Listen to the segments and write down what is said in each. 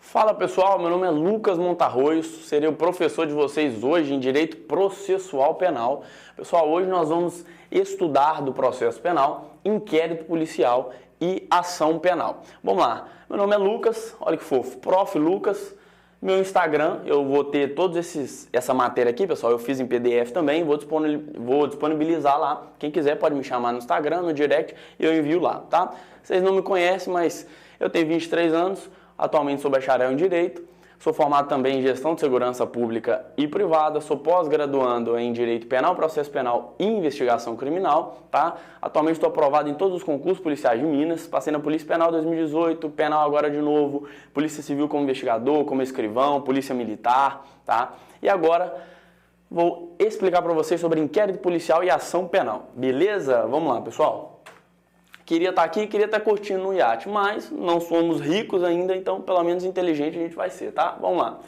Fala pessoal, meu nome é Lucas Montarroios, serei o professor de vocês hoje em Direito Processual Penal. Pessoal, hoje nós vamos estudar do processo penal, inquérito policial e ação penal. Vamos lá, meu nome é Lucas, olha que fofo, Prof. Lucas, meu Instagram, eu vou ter essa matéria aqui, pessoal, eu fiz em PDF também, vou disponibilizar lá. Quem quiser pode me chamar no Instagram, no direct, e eu envio lá, tá? Vocês não me conhecem, mas eu tenho 23 anos, atualmente sou bacharel em Direito, sou formado também em Gestão de Segurança Pública e Privada, sou pós-graduando em Direito Penal, Processo Penal e Investigação Criminal, tá? Atualmente estou aprovado em todos os concursos policiais de Minas, passei na Polícia Penal 2018, Penal agora de novo, Polícia Civil como investigador, como escrivão, Polícia Militar, tá? E agora vou explicar para vocês sobre inquérito policial e ação penal, beleza? Vamos lá, pessoal. Queria estar aqui, queria estar curtindo no iate, mas não somos ricos ainda, então pelo menos inteligente a gente vai ser, tá? Vamos lá.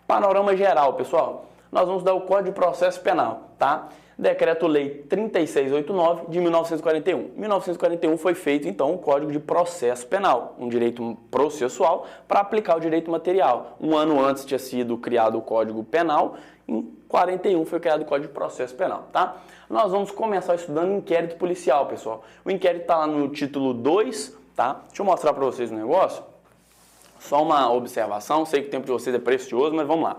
Panorama geral, pessoal. Nós vamos dar o Código de Processo Penal, tá? Decreto-Lei 3689 de 1941. 1941 foi feito, então, o Código de Processo Penal, um direito processual para aplicar o direito material. Um ano antes tinha sido criado o Código Penal, em 41 foi criado o Código de Processo Penal, tá? Nós vamos começar estudando inquérito policial, pessoal. O inquérito está lá no título 2, tá? Deixa eu mostrar para vocês um negócio. Só uma observação, sei que o tempo de vocês é precioso, mas vamos lá.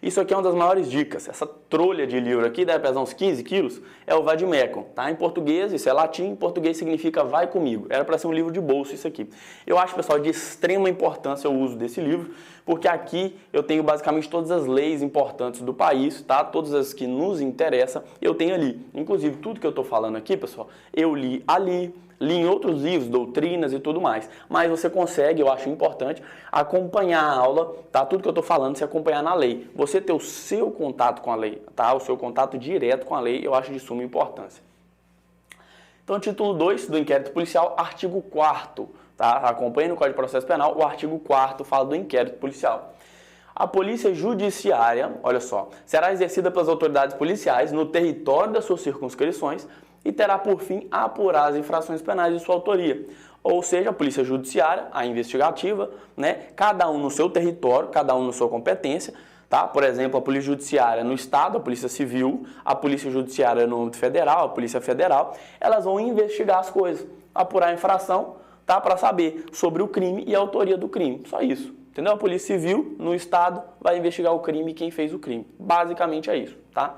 Isso aqui é uma das maiores dicas. Essa trolha de livro aqui, deve pesar uns 15 quilos, é o Vademecum, tá? Em português, isso é latim, em português significa vai comigo. Era para ser um livro de bolso isso aqui. Eu acho, pessoal, de extrema importância o uso desse livro, porque aqui eu tenho basicamente todas as leis importantes do país, tá? Todas as que nos interessam, eu tenho ali. Inclusive, tudo que eu estou falando aqui, pessoal, eu li ali, li em outros livros, doutrinas e tudo mais. Mas você consegue, eu acho importante, acompanhar a aula, tá? Tudo que eu estou falando, se acompanhar na lei. Você ter o seu contato com a lei, tá? O seu contato direto com a lei, eu acho de suma importância. Então, título 2 do inquérito policial, artigo 4º, tá? Acompanhe no Código de Processo Penal, o artigo 4º fala do inquérito policial. A polícia judiciária, olha só, será exercida pelas autoridades policiais no território das suas circunscrições e terá por fim apurar as infrações penais de sua autoria. Ou seja, a polícia judiciária, a investigativa, né, cada um no seu território, cada um na sua competência, tá? Por exemplo, a polícia judiciária no estado, a polícia civil, a polícia judiciária no âmbito federal, a polícia federal, elas vão investigar as coisas, apurar a infração, tá? Para saber sobre o crime e a autoria do crime, só isso. Entendeu? A polícia civil no estado vai investigar o crime e quem fez o crime. Basicamente é isso, tá?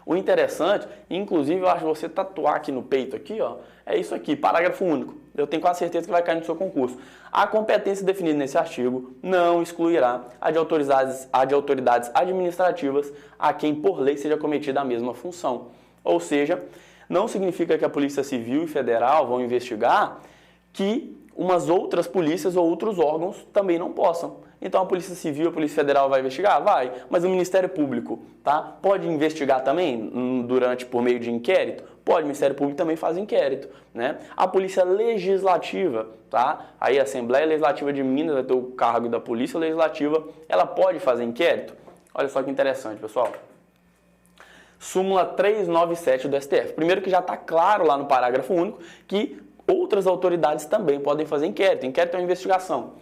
O interessante, inclusive eu acho que você tatuar aqui no peito, aqui, ó, é isso aqui, parágrafo único. Eu tenho quase certeza que vai cair no seu concurso. A competência definida nesse artigo não excluirá a de autoridades administrativas a quem por lei seja cometida a mesma função. Ou seja, não significa que a Polícia Civil e Federal vão investigar que umas outras polícias ou outros órgãos também não possam. Então a Polícia Civil, a Polícia Federal vai investigar? Vai, mas o Ministério Público, tá? Pode investigar também por meio de inquérito? Pode, o Ministério Público também faz inquérito, né? A Polícia Legislativa, tá? Aí a Assembleia Legislativa de Minas vai ter o cargo da Polícia Legislativa, ela pode fazer inquérito? Olha só que interessante, pessoal. Súmula 397 do STF. Primeiro que já está claro lá no parágrafo único que outras autoridades também podem fazer inquérito. Inquérito é uma investigação.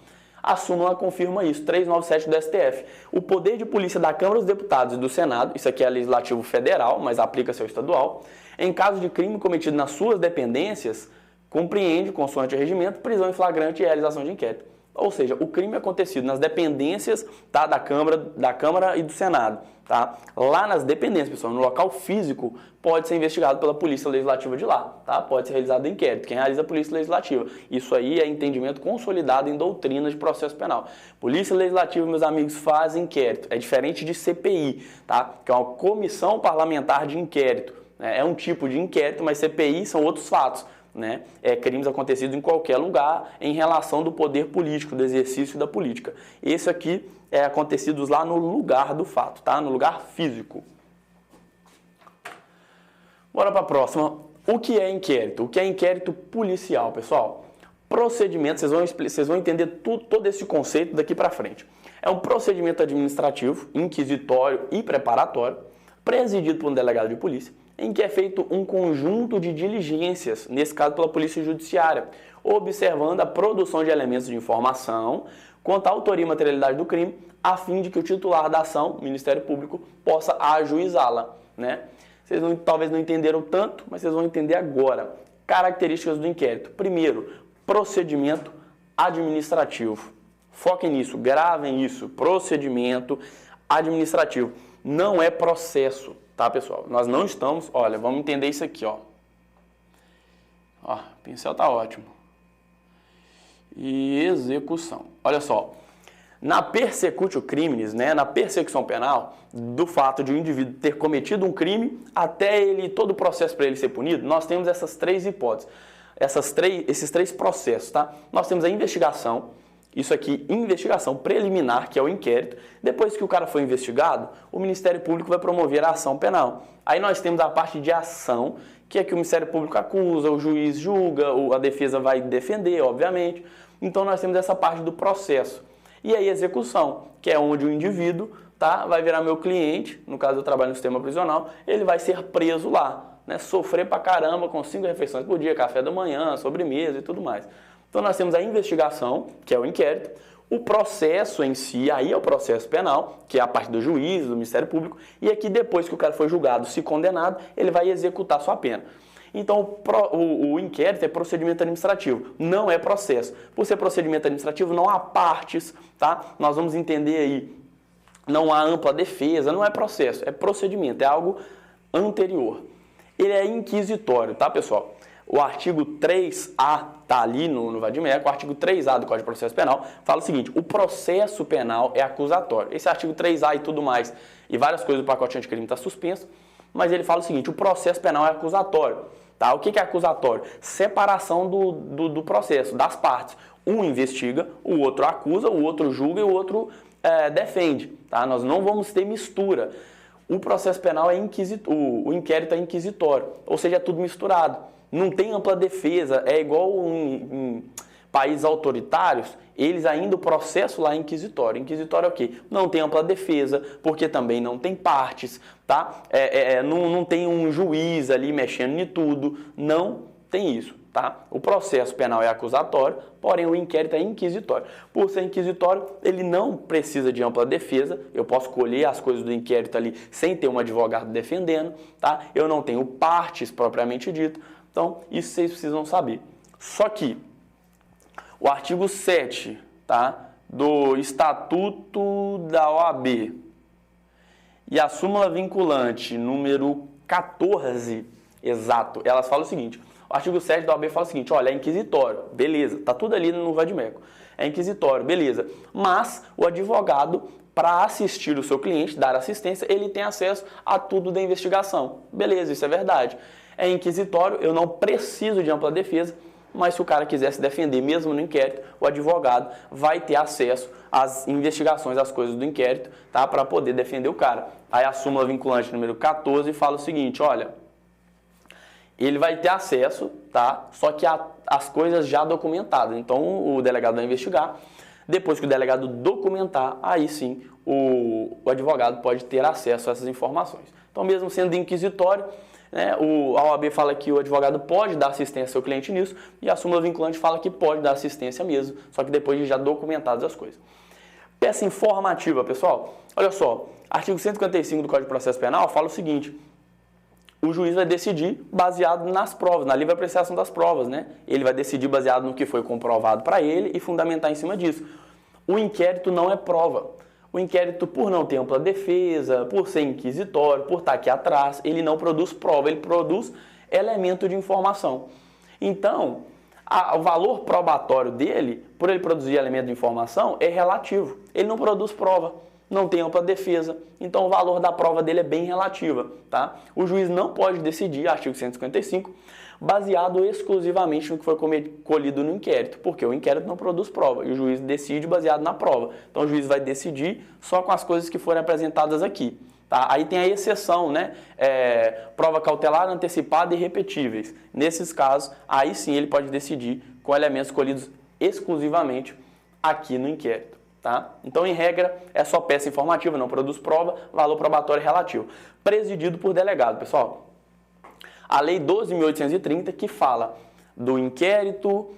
A súmula confirma isso, 397 do STF. O poder de polícia da Câmara dos Deputados e do Senado, isso aqui é legislativo federal, mas aplica-se ao estadual, em caso de crime cometido nas suas dependências, compreende, consoante o regimento, prisão em flagrante e realização de inquérito. Ou seja, o crime acontecido nas dependências, tá, da Câmara e do Senado. Tá? Lá nas dependências, pessoal, no local físico, pode ser investigado pela Polícia Legislativa de lá. Tá? Pode ser realizado inquérito. Quem realiza a Polícia Legislativa. Isso aí é entendimento consolidado em doutrinas de processo penal. Polícia Legislativa, meus amigos, faz inquérito. É diferente de CPI, tá? Que é uma comissão parlamentar de inquérito. Né? É um tipo de inquérito, mas CPI são outros fatos. Né? Crimes acontecidos em qualquer lugar em relação do poder político, do exercício da política. Esse aqui é acontecidos lá no lugar do fato, tá? No lugar físico. Bora para a próxima. O que é inquérito? O que é inquérito policial, pessoal? Procedimento, vocês vão entender todo esse conceito daqui para frente. É um procedimento administrativo, inquisitório e preparatório, presidido por um delegado de polícia, em que é feito um conjunto de diligências, nesse caso pela Polícia Judiciária, observando a produção de elementos de informação quanto à autoria e materialidade do crime, a fim de que o titular da ação, o Ministério Público, possa ajuizá-la, né? Vocês talvez não entenderam tanto, mas vocês vão entender agora. Características do inquérito. Primeiro, procedimento administrativo. Foquem nisso, gravem isso. Procedimento administrativo. Não é processo, tá, pessoal? Nós não estamos... Olha, vamos entender isso aqui, ó. Ó, o pincel tá ótimo. E execução. Olha só. Na persecutio criminis, né, na persecução penal, do fato de um indivíduo ter cometido um crime até todo o processo para ele ser punido, nós temos essas três hipóteses, esses três processos, tá? Nós temos a investigação, isso aqui, investigação preliminar, que é o inquérito. Depois que o cara foi investigado, o Ministério Público vai promover a ação penal. Aí nós temos a parte de ação, que é que o Ministério Público acusa, o juiz julga, a defesa vai defender, obviamente. Então nós temos essa parte do processo. E aí execução, que é onde o indivíduo, tá, vai virar meu cliente, no caso eu trabalho no sistema prisional, ele vai ser preso lá, né, sofrer pra caramba com 5 refeições por dia, café da manhã, sobremesa e tudo mais. Então nós temos a investigação, que é o inquérito, o processo em si, aí é o processo penal, que é a parte do juiz, do Ministério Público, e aqui depois que o cara foi julgado, se condenado, ele vai executar sua pena. Então, o inquérito é procedimento administrativo, não é processo. Por ser procedimento administrativo, não há partes, tá? Nós vamos entender aí, não há ampla defesa, não é processo, é procedimento, é algo anterior. Ele é inquisitório, tá, pessoal? O artigo 3A tá ali no Vadimeco, o artigo 3A do Código de Processo Penal fala o seguinte: o processo penal é acusatório. Esse artigo 3A e tudo mais, e várias coisas do pacote anticrime está suspenso, mas ele fala o seguinte: o processo penal é acusatório. Tá? O que é acusatório? Separação do processo, das partes. Um investiga, o outro acusa, o outro julga e o outro defende. Tá? Nós não vamos ter mistura. O processo penal é o inquérito é inquisitório, ou seja, é tudo misturado. Não tem ampla defesa, é igual em países autoritários, eles ainda o processo lá é inquisitório. Inquisitório é o quê? Não tem ampla defesa, porque também não tem partes, tá? Não tem um juiz ali mexendo em tudo, não tem isso, tá? O processo penal é acusatório, porém o inquérito é inquisitório. Por ser inquisitório, ele não precisa de ampla defesa, eu posso colher as coisas do inquérito ali sem ter um advogado defendendo, tá? Eu não tenho partes propriamente dito, então isso vocês precisam saber. Só que o artigo 7, tá, do Estatuto da OAB e a súmula vinculante número 14, exato, elas falam o seguinte: o artigo 7 da OAB fala o seguinte: olha, é inquisitório, beleza, tá tudo ali no Vadimeco, é inquisitório, beleza, mas o advogado, para assistir o seu cliente, dar assistência, ele tem acesso a tudo da investigação, beleza, isso é verdade. É inquisitório, eu não preciso de ampla defesa, mas se o cara quiser se defender mesmo no inquérito, o advogado vai ter acesso às investigações, às coisas do inquérito, tá, para poder defender o cara. Aí a súmula vinculante número 14 fala o seguinte: olha, ele vai ter acesso, tá, só que as coisas já documentadas. Então o delegado vai investigar, depois que o delegado documentar, aí sim o advogado pode ter acesso a essas informações. Então, mesmo sendo inquisitório, né, a OAB fala que o advogado pode dar assistência ao seu cliente nisso, e a súmula vinculante fala que pode dar assistência mesmo, só que depois de já documentadas as coisas. Peça informativa, pessoal. Olha só, artigo 155 do Código de Processo Penal fala o seguinte: o juiz vai decidir baseado nas provas, na livre apreciação das provas, né? Ele vai decidir baseado no que foi comprovado para ele e fundamentar em cima disso. O inquérito não é prova. O inquérito, por não ter ampla defesa, por ser inquisitório, por estar aqui atrás, ele não produz prova, ele produz elemento de informação. Então, o valor probatório dele, por ele produzir elemento de informação, é relativo. Ele não produz prova, não tem ampla defesa, então o valor da prova dele é bem relativa, tá? O juiz não pode decidir, artigo 155, baseado exclusivamente no que foi colhido no inquérito, porque o inquérito não produz prova, e o juiz decide baseado na prova. Então o juiz vai decidir só com as coisas que forem apresentadas aqui. Tá? Aí tem a exceção, né? Prova cautelar, antecipada e repetíveis. Nesses casos, aí sim ele pode decidir com elementos colhidos exclusivamente aqui no inquérito. Tá? Então, em regra, é só peça informativa, não produz prova, valor probatório relativo. Presidido por delegado, pessoal. A Lei 12.830, que fala do inquérito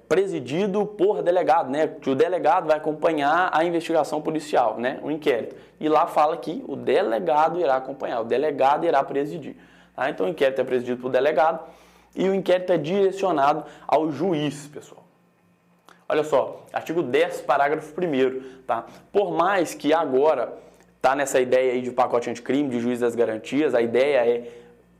presidido por delegado, né? Que o delegado vai acompanhar a investigação policial, né? O inquérito. E lá fala que o delegado irá acompanhar, o delegado irá presidir. Tá? Então o inquérito é presidido por delegado e o inquérito é direcionado ao juiz, pessoal. Olha só, artigo 10, parágrafo 1º, tá? Por mais que agora tá nessa ideia aí de pacote anticrime, de juiz das garantias, a ideia é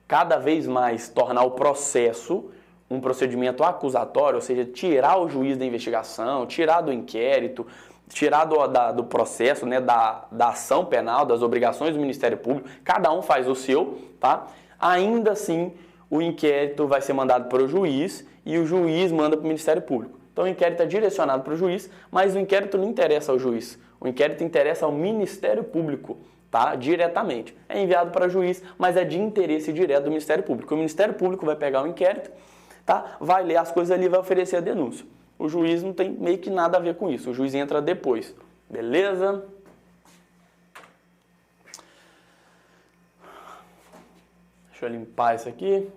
cada vez mais tornar o processo um procedimento acusatório, ou seja, tirar o juiz da investigação, tirar do inquérito, tirar do processo, né, da ação penal, das obrigações do Ministério Público, cada um faz o seu, tá? Ainda assim, o inquérito vai ser mandado para o juiz e o juiz manda para o Ministério Público. Então o inquérito é direcionado para o juiz, mas o inquérito não interessa ao juiz, o inquérito interessa ao Ministério Público, tá? Diretamente. É enviado para o juiz, mas é de interesse direto do Ministério Público. O Ministério Público vai pegar o inquérito, tá? Vai ler as coisas ali e vai oferecer a denúncia. O juiz não tem meio que nada a ver com isso, o juiz entra depois, beleza? Deixa eu limpar isso aqui.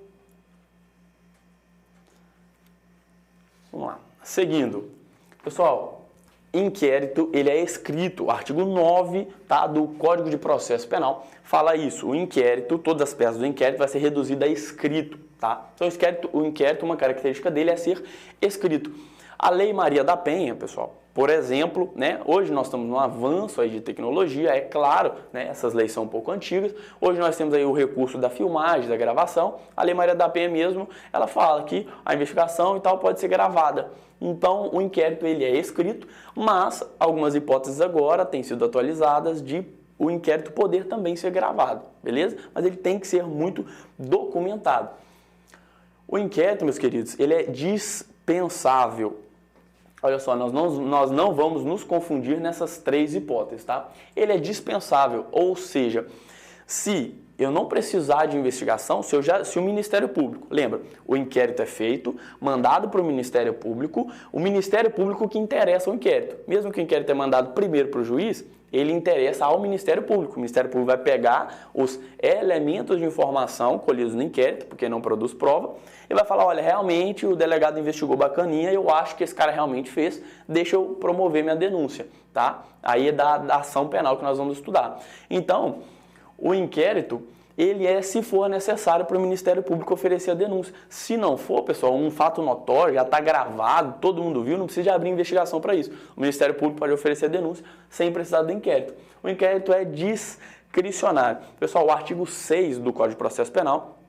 Vamos lá. Seguindo. Pessoal, inquérito, ele é escrito, o artigo 9, tá, do Código de Processo Penal fala isso. O inquérito, todas as peças do inquérito vai ser reduzido a escrito, tá? Então o inquérito, uma característica dele é ser escrito. A Lei Maria da Penha, pessoal, por exemplo, né, hoje nós estamos num avanço aí de tecnologia, é claro, né, essas leis são um pouco antigas, hoje nós temos aí o recurso da filmagem, da gravação, a Lei Maria da Penha mesmo, ela fala que a investigação e tal pode ser gravada. Então, o inquérito ele é escrito, mas algumas hipóteses agora têm sido atualizadas de o inquérito poder também ser gravado, beleza? Mas ele tem que ser muito documentado. O inquérito, meus queridos, ele é dispensável. Olha só, nós não vamos nos confundir nessas três hipóteses, tá? Ele é dispensável, ou seja, se eu não precisar de investigação, se o Ministério Público, lembra, o inquérito é feito, mandado para o Ministério Público que interessa o inquérito. Mesmo que o inquérito é mandado primeiro para o juiz, ele interessa ao Ministério Público. O Ministério Público vai pegar os elementos de informação colhidos no inquérito, porque não produz prova, e vai falar, olha, realmente o delegado investigou bacaninha, eu acho que esse cara realmente fez, deixa eu promover minha denúncia, tá? Aí é da ação penal que nós vamos estudar. Então, o inquérito, ele é se for necessário para o Ministério Público oferecer a denúncia. Se não for, pessoal, um fato notório, já está gravado, todo mundo viu, não precisa de abrir investigação para isso. O Ministério Público pode oferecer a denúncia sem precisar do inquérito. O inquérito é discricionário. Pessoal, o artigo 6 do Código de Processo Penal,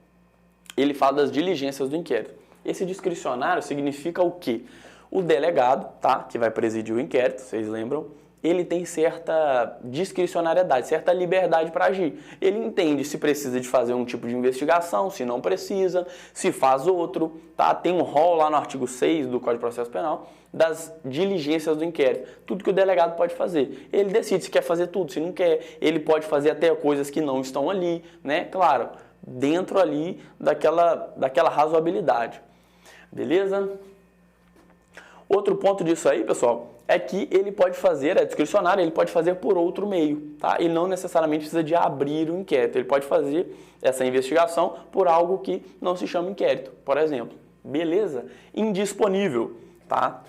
ele fala das diligências do inquérito. Esse discricionário significa o quê? O delegado, tá, que vai presidir o inquérito, vocês lembram, ele tem certa discricionariedade, certa liberdade para agir. Ele entende se precisa de fazer um tipo de investigação, se não precisa, se faz outro, tá? Tem um rol lá no artigo 6 do Código de Processo Penal das diligências do inquérito. Tudo que o delegado pode fazer. Ele decide se quer fazer tudo, se não quer. Ele pode fazer até coisas que não estão ali, né? Claro, dentro ali daquela razoabilidade. Beleza? Outro ponto disso aí, pessoal, é que ele pode fazer, é discricionário, ele pode fazer por outro meio, tá? Ele não necessariamente precisa de abrir o inquérito, ele pode fazer essa investigação por algo que não se chama inquérito, por exemplo. Beleza? Indisponível, tá?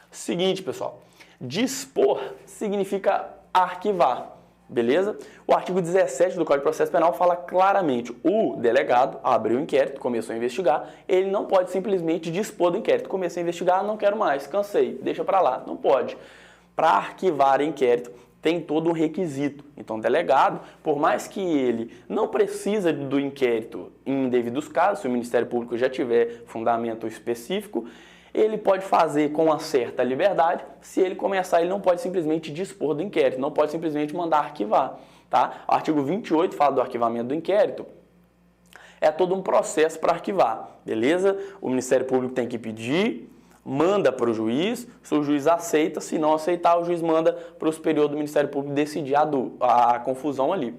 Seguinte, pessoal, dispor significa arquivar. Beleza? O artigo 17 do Código de Processo Penal fala claramente, o delegado abriu o inquérito, começou a investigar, ele não pode simplesmente dispor do inquérito. Comecei a investigar, não quero mais, cansei, deixa pra lá. Não pode. Para arquivar inquérito, tem todo um requisito. Então, o delegado, por mais que ele não precisa do inquérito em devidos casos, se o Ministério Público já tiver fundamento específico, ele pode fazer com uma certa liberdade. Se ele começar, ele não pode simplesmente dispor do inquérito, não pode simplesmente mandar arquivar, tá? O artigo 28 fala do arquivamento do inquérito. É todo um processo para arquivar, beleza? O Ministério Público tem que pedir, manda para o juiz, se o juiz aceita, se não aceitar, o juiz manda para o superior do Ministério Público decidir a confusão ali.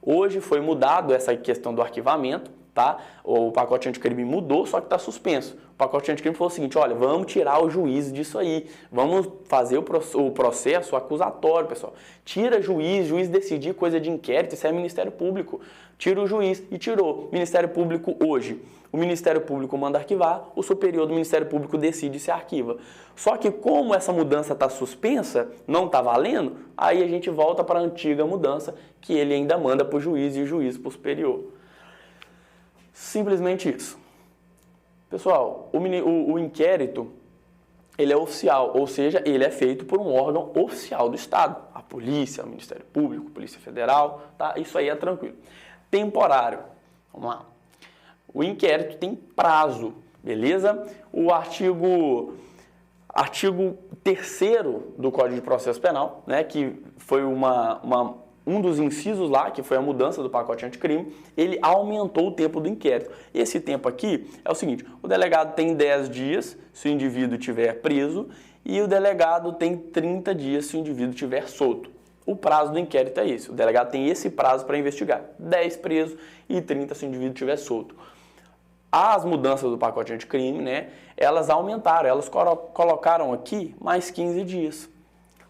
Hoje foi mudado essa questão do arquivamento, tá? O pacote anticrime mudou, só que está suspenso. pacote anticrime falou o seguinte, olha, vamos tirar o juiz disso aí, vamos fazer o processo acusatório, pessoal. Tira juiz decidir coisa de inquérito, isso é Ministério Público. Tira o juiz e tirou. Ministério Público hoje. O Ministério Público manda arquivar, o superior do Ministério Público decide se arquiva. Só que como essa mudança está suspensa, não está valendo, aí a gente volta para a antiga mudança, que ele ainda manda para o juiz e o juiz para o superior. Simplesmente isso. Pessoal, o inquérito, ele é oficial, ou seja, ele é feito por um órgão oficial do Estado. A polícia, o Ministério Público, a Polícia Federal, tá? Isso aí é tranquilo. Temporário. Vamos lá. O inquérito tem prazo, beleza? O artigo 3º do Código de Processo Penal, né, que foi um dos incisos lá, que foi a mudança do pacote anticrime, ele aumentou o tempo do inquérito. Esse tempo aqui é o seguinte, o delegado tem 10 dias se o indivíduo estiver preso e o delegado tem 30 dias se o indivíduo estiver solto. O prazo do inquérito é esse, o delegado tem esse prazo para investigar, 10 presos e 30 se o indivíduo estiver solto. As mudanças do pacote anticrime, né, elas aumentaram, elas colocaram aqui mais 15 dias,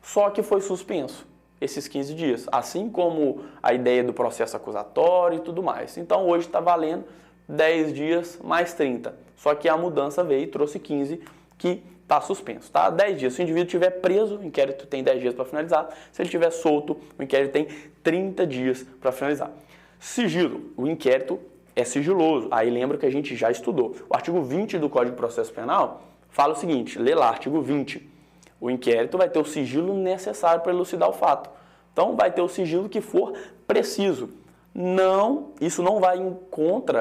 só que foi suspenso esses 15 dias, assim como a ideia do processo acusatório e tudo mais. Então hoje está valendo 10 dias mais 30, só que a mudança veio e trouxe 15 que está suspenso, tá? 10 dias. Se o indivíduo estiver preso, o inquérito tem 10 dias para finalizar. Se ele estiver solto, o inquérito tem 30 dias para finalizar. Sigilo. O inquérito é sigiloso. Aí lembra que a gente já estudou. O artigo 20 do Código de Processo Penal fala o seguinte, lê lá, artigo 20. O inquérito vai ter o sigilo necessário para elucidar o fato. Então, vai ter o sigilo que for preciso. Não, isso não vai contra,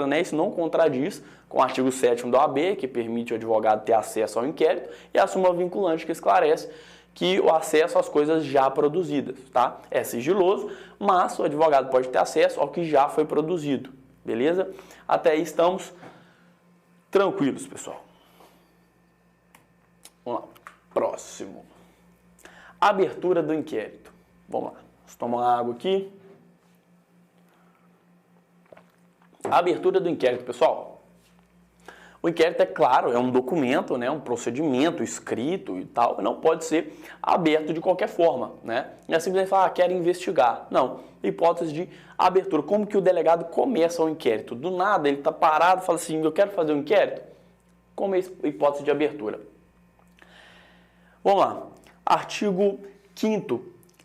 né? Isso não contradiz com o artigo 7º da OAB, que permite o advogado ter acesso ao inquérito, e a súmula vinculante que esclarece que o acesso às coisas já produzidas, tá? É sigiloso, mas o advogado pode ter acesso ao que já foi produzido, beleza? Até aí estamos tranquilos, pessoal. Vamos lá, próximo. Abertura do inquérito. Vamos lá, vamos tomar água aqui. A abertura do inquérito, pessoal. O inquérito, é claro, é um documento, né, um procedimento escrito e tal, não pode ser aberto de qualquer forma, né? Não é simplesmente falar, quero investigar. Não, hipótese de abertura. Como que o delegado começa o inquérito? Do nada, ele está parado e fala assim, eu quero fazer um inquérito? Como é a hipótese de abertura? Vamos lá. Artigo 5º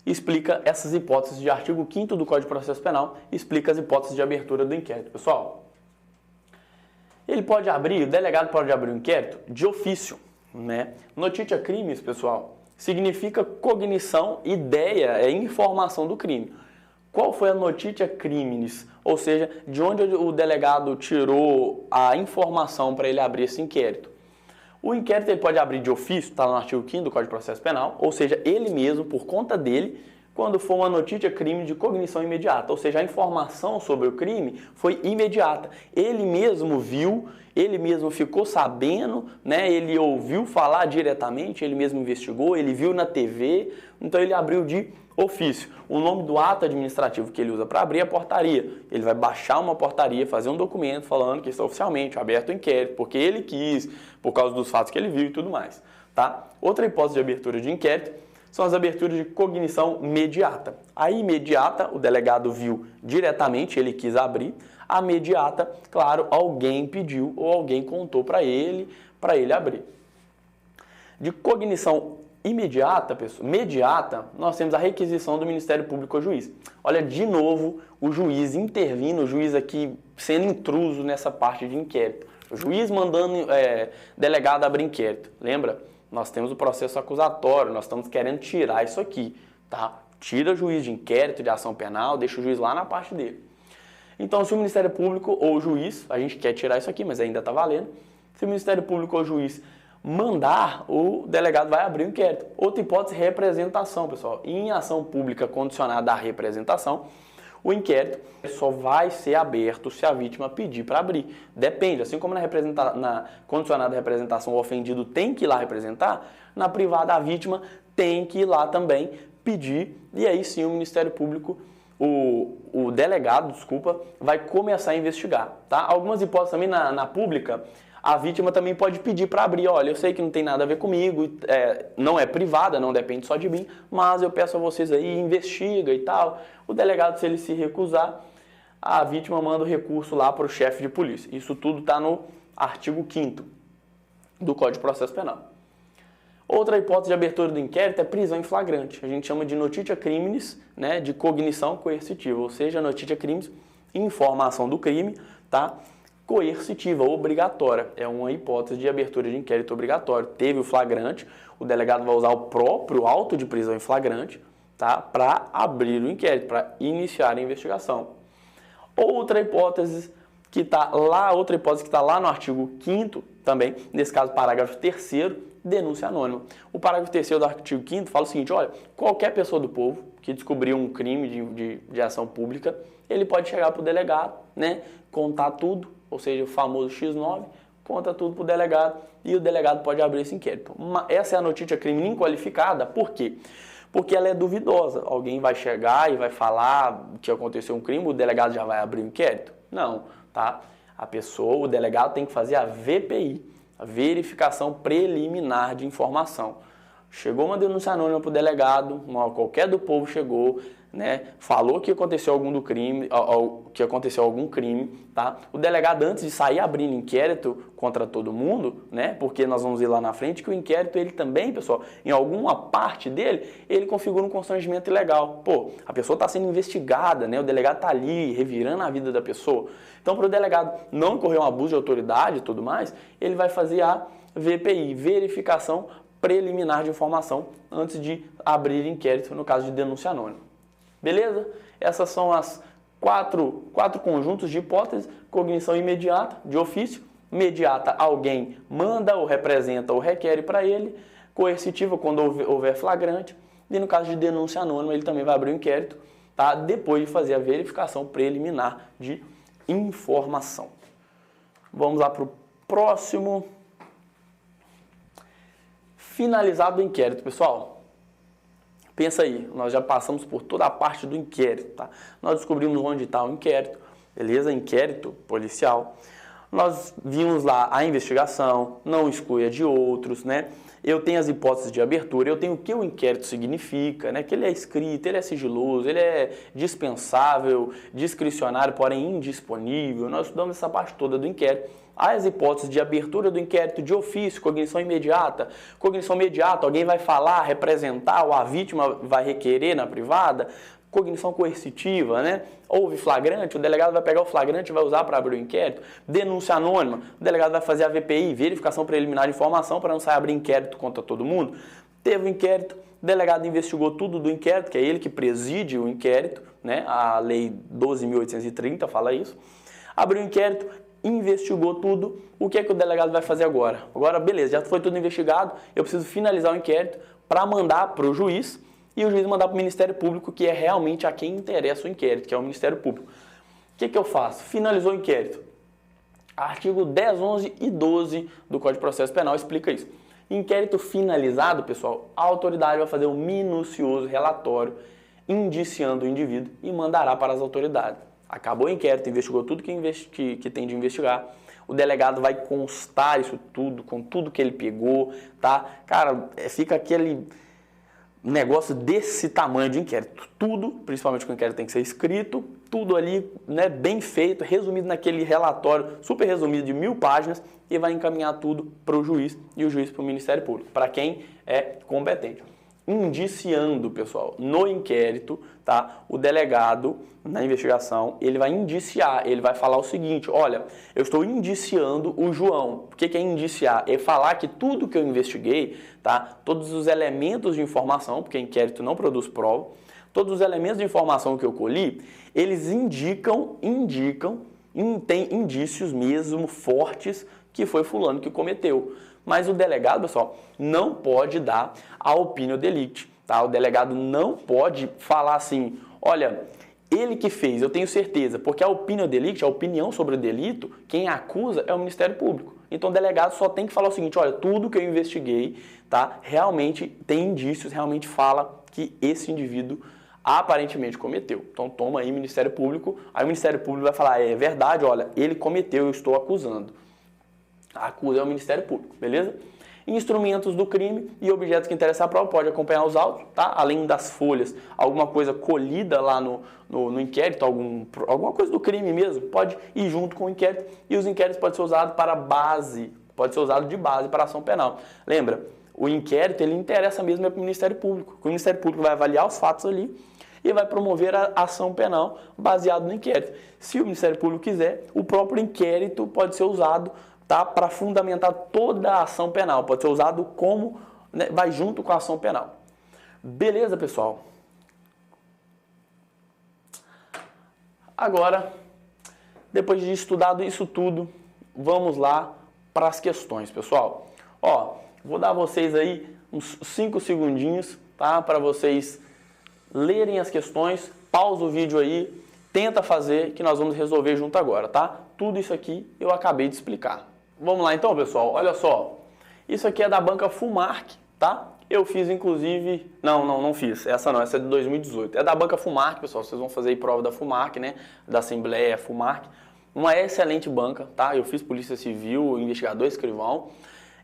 explica essas hipóteses de artigo 5º do Código de Processo Penal, explica as hipóteses de abertura do inquérito. Pessoal, ele pode abrir, o delegado pode abrir um inquérito de ofício, né? Notitia crimes, pessoal, significa cognição, ideia, informação do crime. Qual foi a notitia criminis? Ou seja, de onde o delegado tirou a informação para ele abrir esse inquérito? O inquérito ele pode abrir de ofício, está no artigo 5º do Código de Processo Penal, ou seja, ele mesmo, por conta dele, quando for uma notícia crime de cognição imediata, ou seja, a informação sobre o crime foi imediata. Ele mesmo viu, ele mesmo ficou sabendo, né? Ele ouviu falar diretamente, ele mesmo investigou, ele viu na TV, então ele abriu de ofício. O nome do ato administrativo que ele usa para abrir é portaria. Ele vai baixar uma portaria, fazer um documento falando que está oficialmente aberto o inquérito, porque ele quis, por causa dos fatos que ele viu e tudo mais. Tá? Outra hipótese de abertura de inquérito são as aberturas de cognição mediata. A imediata, o delegado viu diretamente, ele quis abrir. A mediata, claro, alguém pediu ou alguém contou para ele abrir. De cognição imediata, pessoal, mediata, nós temos a requisição do Ministério Público ao juiz. Olha, de novo, o juiz intervindo, o juiz aqui sendo intruso nessa parte de inquérito. O juiz mandando delegado abrir inquérito. Lembra? Nós temos o processo acusatório, nós estamos querendo tirar isso aqui, tá? Tira o juiz de inquérito, de ação penal, deixa o juiz lá na parte dele. Então, se o Ministério Público ou o juiz, a gente quer tirar isso aqui, mas ainda está valendo, se o Ministério Público ou o juiz mandar, o delegado vai abrir o inquérito. Outra hipótese, representação, pessoal. Em ação pública condicionada à representação, o inquérito só vai ser aberto se a vítima pedir para abrir. Depende, assim como na condicionada à representação o ofendido tem que ir lá representar, na privada a vítima tem que ir lá também pedir, e aí sim o Ministério Público, o delegado, vai começar a investigar. Tá? Algumas hipóteses também na pública, A vítima também pode pedir para abrir, olha, eu sei que não tem nada a ver comigo, não é privada, não depende só de mim, mas eu peço a vocês aí, investiga e tal. O delegado, se ele se recusar, a vítima manda o recurso lá para o chefe de polícia. Isso tudo está no artigo 5º do Código de Processo Penal. Outra hipótese de abertura do inquérito é prisão em flagrante. A gente chama de notitia criminis, né, de cognição coercitiva, ou seja, notitia criminis, informação do crime, tá? Coercitiva, obrigatória. É uma hipótese de abertura de inquérito obrigatório. Teve o flagrante, o delegado vai usar o próprio auto de prisão em flagrante, tá, para abrir o inquérito, para iniciar a investigação. Outra hipótese que está lá no artigo 5º também, nesse caso parágrafo 3º, denúncia anônima. O parágrafo 3º do artigo 5º fala o seguinte, olha, qualquer pessoa do povo que descobriu um crime de ação pública, ele pode chegar para o delegado, né, contar tudo, ou seja, o famoso X9, conta tudo para o delegado e o delegado pode abrir esse inquérito. Essa é a notícia crime inqualificada, por quê? Porque ela é duvidosa. Alguém vai chegar e vai falar que aconteceu um crime, o delegado já vai abrir o inquérito? Não, tá? O delegado tem que fazer a VPI, a verificação preliminar de informação. Chegou uma denúncia anônima para o delegado, qualquer do povo chegou, né, falou que aconteceu algum crime, tá? O delegado, antes de sair abrindo inquérito contra todo mundo, né, porque nós vamos ver lá na frente que o inquérito, ele também, pessoal, em alguma parte dele, ele configura um constrangimento ilegal. Pô, a pessoa está sendo investigada, né, o delegado está ali revirando a vida da pessoa. Então, para o delegado não incorrer um abuso de autoridade e tudo mais, ele vai fazer a VPI, verificação preliminar de informação, antes de abrir inquérito no caso de denúncia anônima. Beleza? Essas são as quatro conjuntos de hipóteses. Cognição imediata, de ofício. Imediata, alguém manda ou representa ou requer para ele. Coercitiva, quando houver flagrante. E no caso de denúncia anônima, ele também vai abrir o inquérito, tá? Depois de fazer a verificação preliminar de informação. Vamos lá para o próximo. Finalizado o inquérito, pessoal. Pensa aí, nós já passamos por toda a parte do inquérito, tá? Nós descobrimos onde está o inquérito, beleza? Inquérito policial. Nós vimos lá a investigação, não exclui a de outros, né? Eu tenho as hipóteses de abertura, eu tenho o que o inquérito significa, né? Que ele é escrito, ele é sigiloso, ele é dispensável, discricionário, porém indisponível. Nós estudamos essa parte toda do inquérito. As hipóteses de abertura do inquérito de ofício, cognição imediata. Cognição imediata, alguém vai falar, representar, ou a vítima vai requerer na privada. Cognição coercitiva, né? Houve flagrante, o delegado vai pegar o flagrante e vai usar para abrir o inquérito. Denúncia anônima, o delegado vai fazer a VPI, verificação preliminar de informação, para não sair abrir inquérito contra todo mundo. Teve o inquérito, o delegado investigou tudo do inquérito, que é ele que preside o inquérito, né? A lei 12.830 fala isso. Abriu o inquérito, investigou tudo, o que é que o delegado vai fazer agora? Agora, beleza, já foi tudo investigado, eu preciso finalizar o inquérito para mandar para o juiz e o juiz mandar para o Ministério Público, que é realmente a quem interessa o inquérito, que é o Ministério Público. O que é que eu faço? Finalizou o inquérito. Artigo 10, 11 e 12 do Código de Processo Penal explica isso. Inquérito finalizado, pessoal, a autoridade vai fazer um minucioso relatório indiciando o indivíduo e mandará para as autoridades. Acabou o inquérito, investigou tudo que tem de investigar. O delegado vai constar isso tudo, com tudo que ele pegou, tá? Cara, fica aquele negócio desse tamanho de inquérito. Tudo, principalmente que o inquérito tem que ser escrito, tudo ali, né, bem feito, resumido naquele relatório super resumido de 1000 páginas e vai encaminhar tudo para o juiz e o juiz para o Ministério Público, para quem é competente. Indiciando, pessoal, no inquérito, tá? O delegado, na investigação, ele vai indiciar, ele vai falar o seguinte, olha, eu estou indiciando o João. O que é indiciar? É falar que tudo que eu investiguei, tá? Todos os elementos de informação, porque inquérito não produz prova, todos os elementos de informação que eu colhi, eles tem indícios mesmo fortes que foi fulano que cometeu. Mas o delegado, pessoal, não pode dar a opinião delicti, tá? O delegado não pode falar assim, olha, ele que fez, eu tenho certeza, porque a opinião delicti, a opinião sobre o delito, quem acusa é o Ministério Público. Então o delegado só tem que falar o seguinte, olha, tudo que eu investiguei, tá? Realmente tem indícios, realmente fala que esse indivíduo aparentemente cometeu. Então toma aí Ministério Público, aí o Ministério Público vai falar, é verdade, olha, ele cometeu, eu estou acusando. A acusa é o Ministério Público, beleza? Instrumentos do crime e objetos que interessam à prova, pode acompanhar os autos, tá? Além das folhas, alguma coisa colhida lá no inquérito, alguma coisa do crime mesmo, pode ir junto com o inquérito, e os inquéritos podem ser usados para base, pode ser usado de base para ação penal. Lembra, o inquérito, ele interessa mesmo para o Ministério Público. O Ministério Público vai avaliar os fatos ali e vai promover a ação penal baseado no inquérito. Se o Ministério Público quiser, o próprio inquérito pode ser usado, tá, para fundamentar toda a ação penal. Pode ser usado como, né, vai junto com a ação penal. Beleza, pessoal? Agora, depois de estudado isso tudo, vamos lá para as questões, pessoal. Ó, vou dar a vocês aí uns 5 segundinhos, tá, para vocês lerem as questões. Pausa o vídeo aí, tenta fazer, que nós vamos resolver junto agora, tá? Tudo isso aqui eu acabei de explicar. Vamos lá então, pessoal, olha só. Isso aqui é da banca Fumarc, tá? Eu fiz, inclusive... Não fiz. Essa não, essa é de 2018. É da banca Fumarc, pessoal. Vocês vão fazer aí prova da Fumarc, né? Da Assembleia Fumarc. Uma excelente banca, tá? Eu fiz Polícia Civil, investigador escrivão.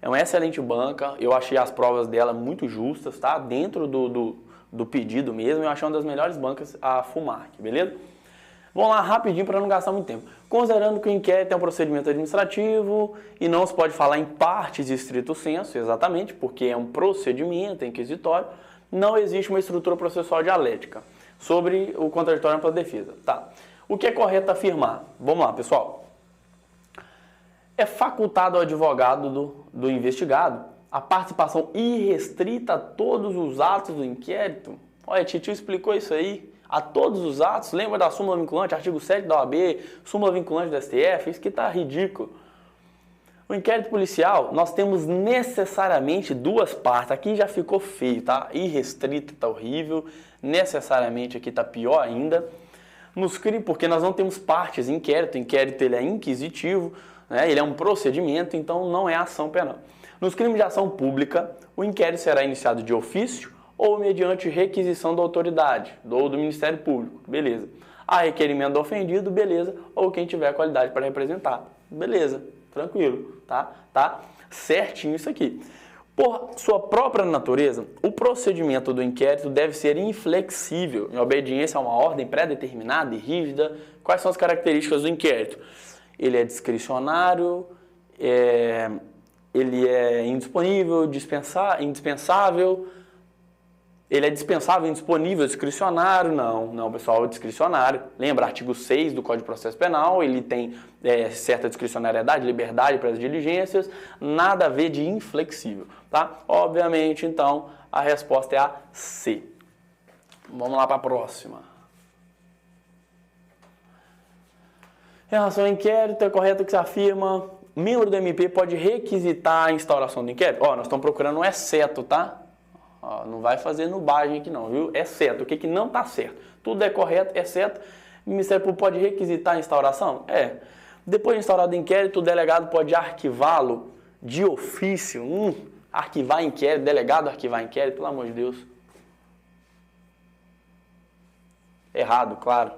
É uma excelente banca. Eu achei as provas dela muito justas, tá? Dentro do pedido mesmo. Eu achei uma das melhores bancas, a Fumarc, beleza? Vamos lá rapidinho para não gastar muito tempo. Considerando que o inquérito é um procedimento administrativo e não se pode falar em partes de estrito senso, exatamente, porque é um procedimento inquisitório, não existe uma estrutura processual dialética sobre o contraditório pela defesa. Tá. O que é correto afirmar? Vamos lá, pessoal. É facultado ao advogado do investigado a participação irrestrita a todos os atos do inquérito? Olha, Titio explicou isso aí. A todos os atos, lembra da súmula vinculante, artigo 7 da OAB, súmula vinculante do STF, isso que está ridículo. O inquérito policial, nós temos necessariamente duas partes, aqui já ficou feio, tá? Irrestrito está horrível, necessariamente aqui está pior ainda. Nos crimes, porque nós não temos partes em inquérito, o inquérito ele é inquisitivo, né? Ele é um procedimento, então não é ação penal. Nos crimes de ação pública, o inquérito será iniciado de ofício, ou mediante requisição da autoridade, ou do Ministério Público, beleza. A requerimento do ofendido, beleza, ou quem tiver qualidade para representar, beleza, tranquilo, tá? Tá certinho isso aqui. Por sua própria natureza, o procedimento do inquérito deve ser inflexível, em obediência a uma ordem pré-determinada e rígida. Quais são as características do inquérito? Ele é discricionário, ele é indisponível, indispensável. Ele é dispensável, indisponível, discricionário? Não, pessoal, é discricionário. Lembra, artigo 6 do Código de Processo Penal, ele tem certa discricionariedade, liberdade para as diligências, nada a ver de inflexível, tá? Obviamente, então, a resposta é a C. Vamos lá para a próxima. Em relação ao inquérito, é correto que se afirma, membro do MP pode requisitar a instauração do inquérito? Ó, nós estamos procurando um exceto, tá? Ó, não vai fazer nubagem aqui não, viu? Exceto, o que não está certo? Tudo é correto, exceto o Ministério Público pode requisitar a instauração? Depois de instaurado o inquérito, o delegado pode arquivá-lo de ofício. Arquivar inquérito, delegado arquivar inquérito, pelo amor de Deus. Errado, claro.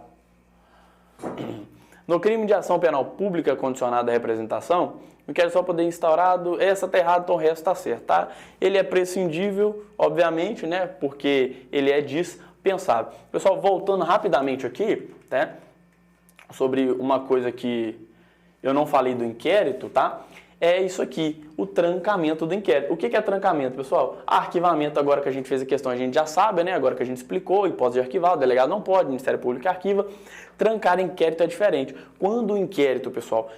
No crime de ação penal pública condicionada à representação, o inquérito só poder instaurado, essa está errado, então o resto está certo, tá? Ele é prescindível, obviamente, né? Porque ele é dispensável. Pessoal, voltando rapidamente aqui, né? Sobre uma coisa que eu não falei do inquérito, tá? É isso aqui, o trancamento do inquérito. O que é trancamento, pessoal? Arquivamento, agora que a gente fez a questão, a gente já sabe, né? Agora que a gente explicou, hipótese de arquivar, o delegado não pode, o Ministério Público arquiva. Trancar inquérito é diferente. Quando o inquérito, pessoal,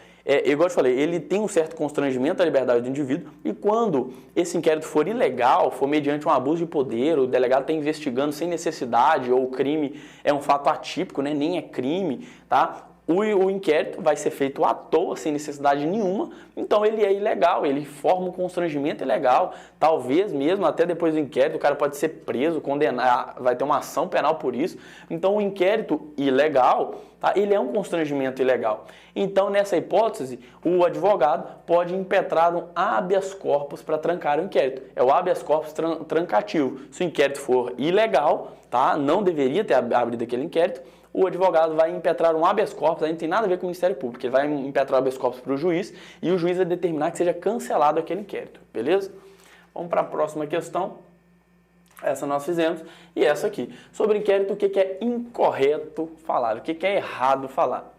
igual eu falei, ele tem um certo constrangimento à liberdade do indivíduo, e quando esse inquérito for ilegal, for mediante um abuso de poder, o delegado está investigando sem necessidade, ou o crime é um fato atípico, né? Nem é crime, tá? O inquérito vai ser feito à toa, sem necessidade nenhuma, então ele é ilegal, ele forma um constrangimento ilegal, talvez mesmo até depois do inquérito o cara pode ser preso, condenado, vai ter uma ação penal por isso. Então o inquérito ilegal, tá, ele é um constrangimento ilegal. Então nessa hipótese, o advogado pode impetrar um habeas corpus para trancar o inquérito. É o habeas corpus trancativo. Se o inquérito for ilegal, tá, não deveria ter abrido aquele inquérito, o advogado vai impetrar um habeas corpus, aí não tem nada a ver com o Ministério Público, ele vai impetrar o habeas corpus para o juiz e o juiz vai determinar que seja cancelado aquele inquérito, beleza? Vamos para a próxima questão. Essa nós fizemos. E essa aqui. Sobre inquérito, o que é incorreto falar? O que é errado falar?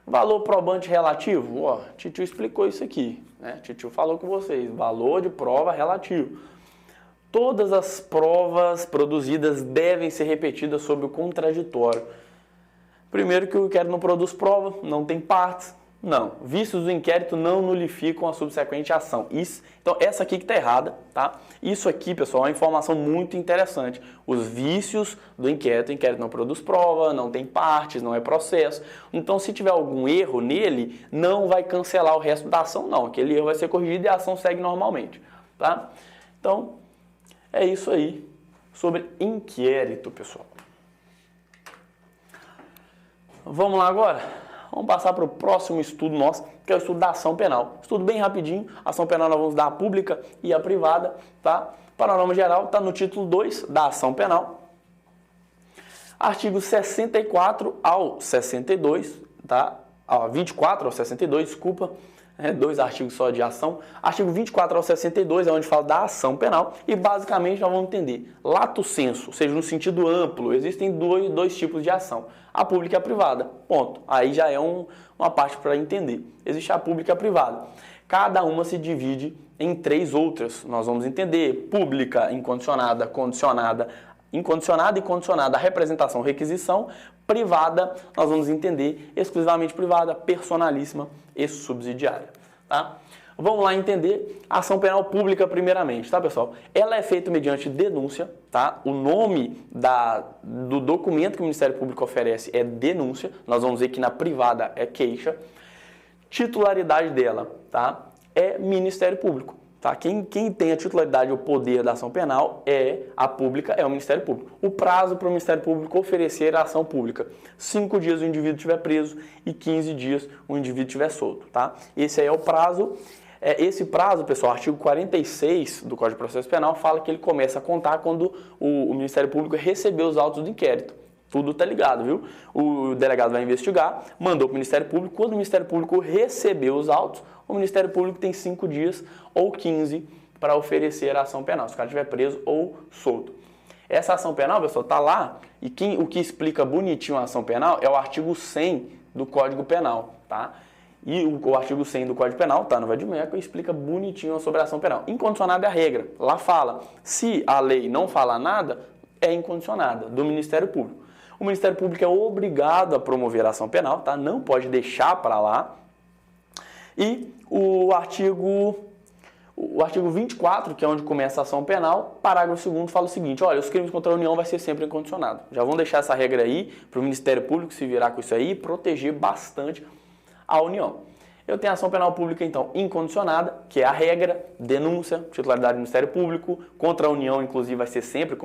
Valor probante relativo? Ó, Titio explicou isso aqui, né? Titio falou com vocês. Valor de prova relativo. Todas as provas produzidas devem ser repetidas sob o contraditório. Primeiro que o inquérito não produz prova, não tem partes. Não, vícios do inquérito não nulificam a subsequente ação. Então, essa aqui que está errada, tá? Isso aqui, pessoal, é uma informação muito interessante. Os vícios do inquérito, o inquérito não produz prova, não tem partes, não é processo. Então, se tiver algum erro nele, não vai cancelar o resto da ação, não. Aquele erro vai ser corrigido e a ação segue normalmente, tá? Então, é isso aí sobre inquérito, pessoal. Vamos lá agora? Vamos passar para o próximo estudo nosso, que é o estudo da ação penal. Estudo bem rapidinho. A ação penal nós vamos dar a pública e a privada, tá? Panorama geral está no título 2 da ação penal. Artigos 64 ao 62, tá? 24 ao 62, desculpa. Dois artigos só de ação. Artigo 24 ao 62 é onde fala da ação penal e basicamente nós vamos entender lato sensu, ou seja, no sentido amplo, existem dois tipos de ação, a pública e a privada, ponto. Aí já é uma parte para entender. Existe a pública e a privada. Cada uma se divide em 3 outras. Nós vamos entender pública, incondicionada, condicionada, incondicionada e condicionada a representação, requisição. Privada, nós vamos entender exclusivamente privada, personalíssima e subsidiária, tá? Vamos lá entender a ação penal pública primeiramente, tá, pessoal? Ela é feita mediante denúncia, tá? O nome do documento que o Ministério Público oferece é denúncia. Nós vamos ver que na privada é queixa. Titularidade dela, tá? É Ministério Público. Tá? Quem tem a titularidade e o poder da ação penal é a pública, é o Ministério Público. O prazo para o Ministério Público oferecer a ação pública: 5 dias o indivíduo estiver preso e 15 dias o indivíduo estiver solto. Tá? Esse aí é o prazo. Esse prazo, pessoal, artigo 46 do Código de Processo Penal fala que ele começa a contar quando o Ministério Público receber os autos do inquérito. Tudo tá ligado, viu? O delegado vai investigar, mandou para o Ministério Público. Quando o Ministério Público recebeu os autos, o Ministério Público tem 5 dias ou 15 para oferecer a ação penal, se o cara estiver preso ou solto. Essa ação penal, pessoal, tá lá, e o que explica bonitinho a ação penal é o artigo 100 do Código Penal, tá? E o artigo 100 do Código Penal, tá no vadimeco, e explica bonitinho sobre a ação penal. Incondicionada é a regra. Lá fala, se a lei não falar nada, é incondicionada, do Ministério Público. O Ministério Público é obrigado a promover a ação penal, tá? Não pode deixar para lá. E o artigo 24, que é onde começa a ação penal, parágrafo 2º fala o seguinte: olha, os crimes contra a União vai ser sempre incondicionado. Já vão deixar essa regra aí para o Ministério Público se virar com isso aí e proteger bastante a União. Eu tenho a ação penal pública, então, incondicionada, que é a regra, denúncia, titularidade do Ministério Público, contra a União, inclusive, vai ser sempre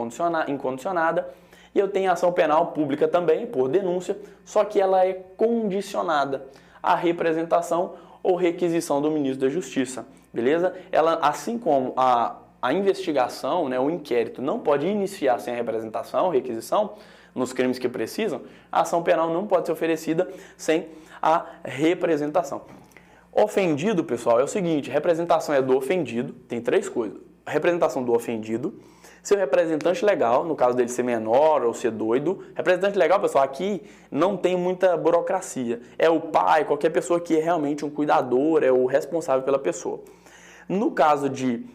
incondicionada. E eu tenho a ação penal pública também, por denúncia, só que ela é condicionada à representação ou requisição do ministro da Justiça, beleza? Ela, assim como a investigação, né, o inquérito não pode iniciar sem a representação, requisição, nos crimes que precisam, a ação penal não pode ser oferecida sem a representação. Ofendido, pessoal, é o seguinte: representação é do ofendido, tem 3 coisas. A representação do ofendido, seu representante legal, no caso dele ser menor ou ser doido. Representante legal, pessoal, aqui não tem muita burocracia. É o pai, qualquer pessoa que é realmente um cuidador, é o responsável pela pessoa. No caso de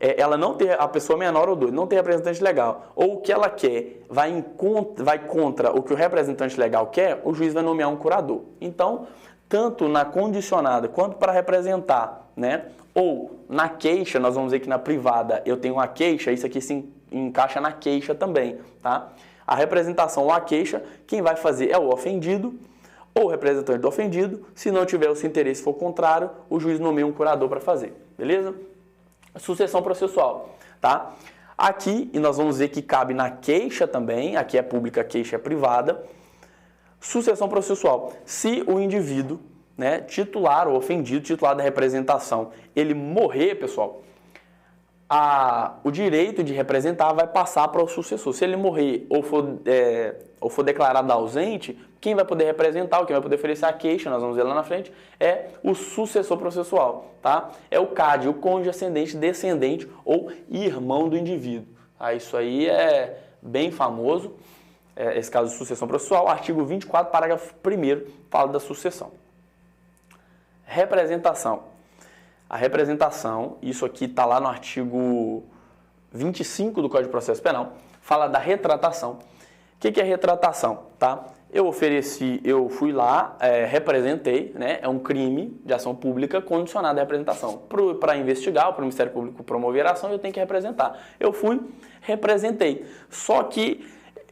ela não ter a pessoa menor ou doido, não ter representante legal, ou o que ela quer vai contra o que o representante legal quer, o juiz vai nomear um curador. Então, tanto na condicionada quanto para representar, né? Ou na queixa, nós vamos ver que na privada eu tenho uma queixa, isso aqui se encaixa na queixa também, tá? A representação ou a queixa, quem vai fazer é o ofendido ou o representante do ofendido. Se não tiver o seu interesse for contrário, o juiz nomeia um curador para fazer, beleza? Sucessão processual, tá? Aqui, e nós vamos ver que cabe na queixa também, aqui é pública, queixa é privada. Sucessão processual, se o indivíduo, né, titular ou ofendido, titular da representação, ele morrer, pessoal, o direito de representar vai passar para o sucessor. Se ele morrer ou for declarado ausente, quem vai poder representar, quem vai poder oferecer a queixa, nós vamos ver lá na frente, é o sucessor processual, tá? É o CAD, o cônjuge ascendente, descendente ou irmão do indivíduo. Tá? Isso aí é bem famoso, esse caso de sucessão processual. Artigo 24, parágrafo 1º, fala da sucessão. Representação. A representação, isso aqui está lá no artigo 25 do Código de Processo Penal, fala da retratação. O que é retratação? Tá? Eu fui lá, representei, né? É um crime de ação pública condicionado à representação. Para investigar, para o Ministério Público promover a ação, eu tenho que representar. Eu fui, representei. Só que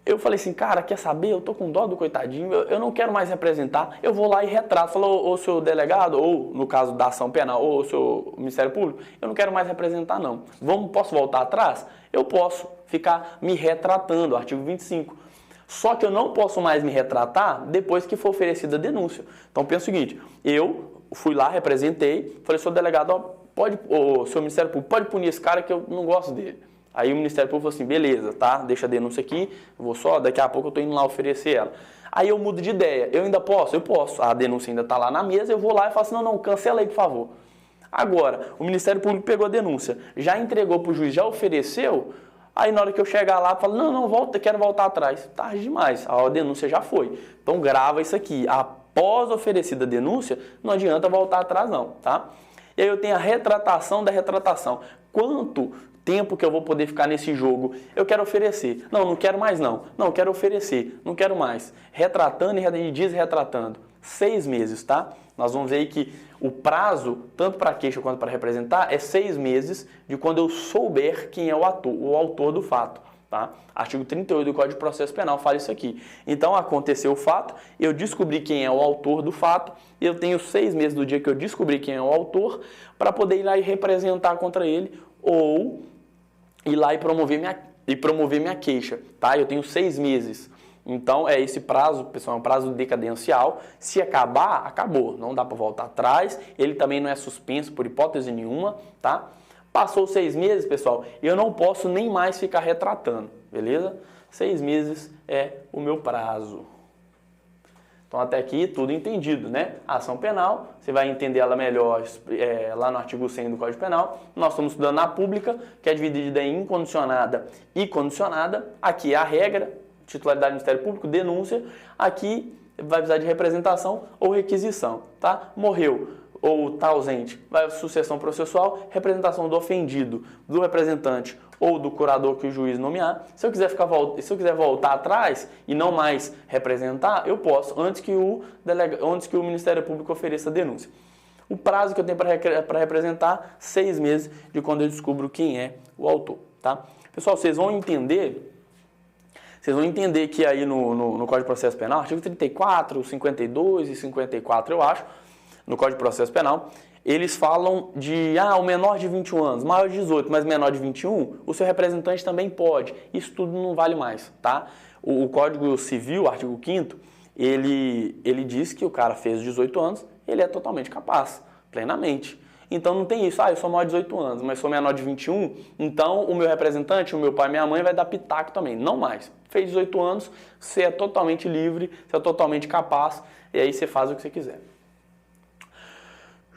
eu falei assim, cara, quer saber? Eu tô com dó do coitadinho, eu não quero mais representar, eu vou lá e retrato. Falou, ô senhor delegado, ou no caso da ação penal, ou senhor Ministério Público, eu não quero mais representar não. Posso voltar atrás? Eu posso ficar me retratando, artigo 25. Só que eu não posso mais me retratar depois que for oferecida a denúncia. Então pensa o seguinte, eu fui lá, representei, falei, senhor delegado, senhor Ministério Público, pode punir esse cara que eu não gosto dele. Aí o Ministério Público falou assim, beleza, tá? Deixa a denúncia aqui, daqui a pouco eu tô indo lá oferecer ela. Aí eu mudo de ideia, eu ainda posso? Eu posso. A denúncia ainda tá lá na mesa, eu vou lá e falo assim, não, cancela aí, por favor. Agora, o Ministério Público pegou a denúncia, já entregou pro juiz, já ofereceu, aí na hora que eu chegar lá, eu falo, não, volta, quero voltar atrás. Tarde demais, a denúncia já foi. Então grava isso aqui, após oferecida a denúncia, não adianta voltar atrás não, tá? E aí eu tenho a retratação da retratação. Quanto tempo que eu vou poder ficar nesse jogo? Eu quero oferecer. Não quero mais não. Não, quero oferecer. Não quero mais. Retratando e desretratando. 6 meses, tá? Nós vamos ver aí que o prazo, tanto para queixa quanto para representar, é 6 meses de quando eu souber quem é o autor do fato. Tá? Artigo 38 do Código de Processo Penal fala isso aqui. Então aconteceu o fato, eu descobri quem é o autor do fato, e eu tenho 6 meses do dia que eu descobri quem é o autor para poder ir lá e representar contra ele ou ir lá e promover minha queixa. Tá? Eu tenho 6 meses. Então é esse prazo, pessoal, é um prazo decadencial. Se acabar, acabou. Não dá para voltar atrás. Ele também não é suspenso por hipótese nenhuma, tá? Passou 6 meses, pessoal, eu não posso nem mais ficar retratando, beleza? 6 meses é o meu prazo. Então até aqui tudo entendido, né? A ação penal, você vai entender ela melhor lá no artigo 100 do Código Penal. Nós estamos estudando a pública, que é dividida em incondicionada e condicionada. Aqui é a regra, titularidade do Ministério Público, denúncia. Aqui vai precisar de representação ou requisição, tá? Morreu ou está ausente, vai sucessão processual, representação do ofendido, do representante ou do curador que o juiz nomear. Se eu quiser voltar atrás e não mais representar, eu posso, antes que o Ministério Público ofereça a denúncia. O prazo que eu tenho para representar, 6 meses de quando eu descubro quem é o autor. Tá? Pessoal, vocês vão entender que aí no Código de Processo Penal, artigo 34, 52 e 54, eu acho, no Código de Processo Penal, eles falam de, o menor de 21 anos, maior de 18, mas menor de 21, o seu representante também pode. Isso tudo não vale mais, tá? O Código Civil, artigo 5º, ele diz que o cara fez 18 anos, ele é totalmente capaz, plenamente. Então não tem isso, eu sou maior de 18 anos, mas sou menor de 21, então o meu representante, o meu pai e minha mãe vai dar pitaco também, não mais. Fez 18 anos, você é totalmente livre, você é totalmente capaz, e aí você faz o que você quiser.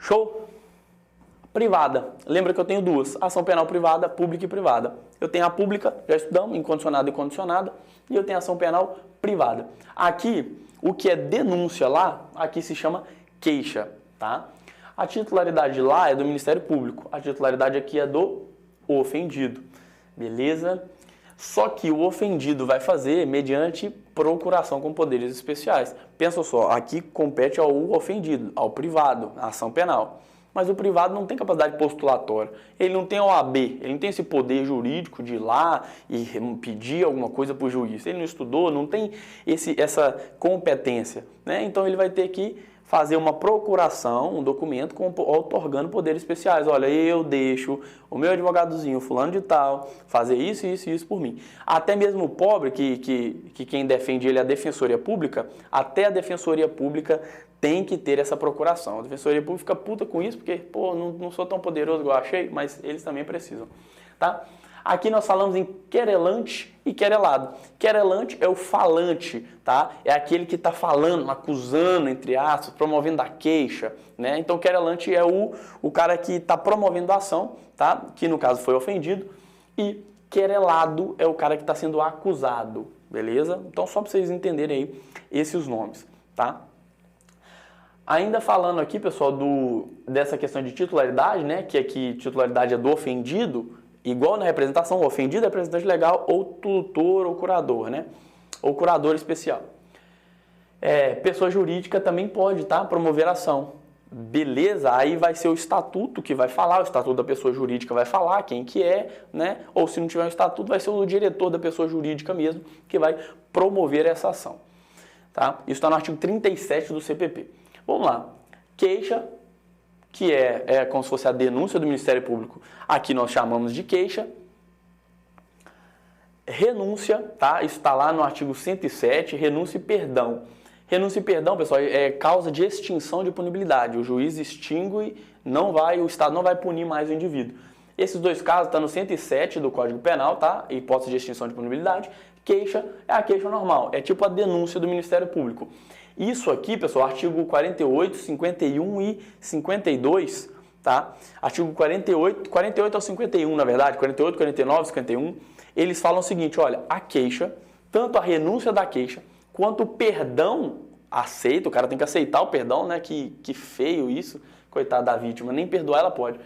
Show? Privada. Lembra que eu tenho duas. Ação penal privada, pública e privada. Eu tenho a pública, já estudamos, incondicionada e condicionada. E eu tenho a ação penal privada. Aqui, o que é denúncia lá, aqui se chama queixa, tá? A titularidade lá é do Ministério Público. A titularidade aqui é do ofendido. Beleza? Só que o ofendido vai fazer mediante procuração com poderes especiais. Pensa só, aqui compete ao ofendido, ao privado, a ação penal. Mas o privado não tem capacidade postulatória, ele não tem OAB, ele não tem esse poder jurídico de ir lá e pedir alguma coisa para o juiz. Ele não estudou, não tem essa competência, né? Então ele vai ter que fazer uma procuração, um documento outorgando poderes especiais. Olha, eu deixo o meu advogadozinho, fulano de tal, fazer isso, isso e isso por mim. Até mesmo o pobre, que quem defende ele é a Defensoria Pública, até a Defensoria Pública tem que ter essa procuração. A Defensoria Pública fica puta com isso, porque, não sou tão poderoso igual eu achei, mas eles também precisam. tá? Aqui nós falamos em querelante e querelado. Querelante é o falante, tá? É aquele que está falando, acusando, entre aspas, promovendo a queixa, né? Então, querelante é o cara que está promovendo a ação, tá? Que no caso foi ofendido. E querelado é o cara que está sendo acusado, beleza? Então, só para vocês entenderem aí esses nomes, tá? Ainda falando aqui, pessoal, dessa questão de titularidade, né? Que aqui titularidade é do ofendido. Igual na representação, o ofendido é representante legal ou tutor ou curador, né? Ou curador especial. Pessoa jurídica também pode, tá? Promover ação. Beleza? Aí vai ser o estatuto que vai falar, o estatuto da pessoa jurídica vai falar quem que é, né? Ou se não tiver um estatuto, vai ser o diretor da pessoa jurídica mesmo que vai promover essa ação, tá? Isso está no artigo 37 do CPP. Vamos lá. Queixa, que é como se fosse a denúncia do Ministério Público, aqui nós chamamos de queixa. Renúncia, tá? Isso está lá no artigo 107, renúncia e perdão. Renúncia e perdão, pessoal, é causa de extinção de punibilidade. O juiz extingue, o Estado não vai punir mais o indivíduo. Esses dois casos estão no 107 do Código Penal, tá? Hipótese de extinção de punibilidade. Queixa é a queixa normal, é tipo a denúncia do Ministério Público. Isso aqui, pessoal, artigo 48, 51 e 52, tá? Artigo 48 ao 51, na verdade, 48, 49, 51, eles falam o seguinte, olha, a queixa, tanto a renúncia da queixa, quanto o perdão aceito, o cara tem que aceitar o perdão, né? Que feio isso, coitado da vítima, nem perdoar ela pode.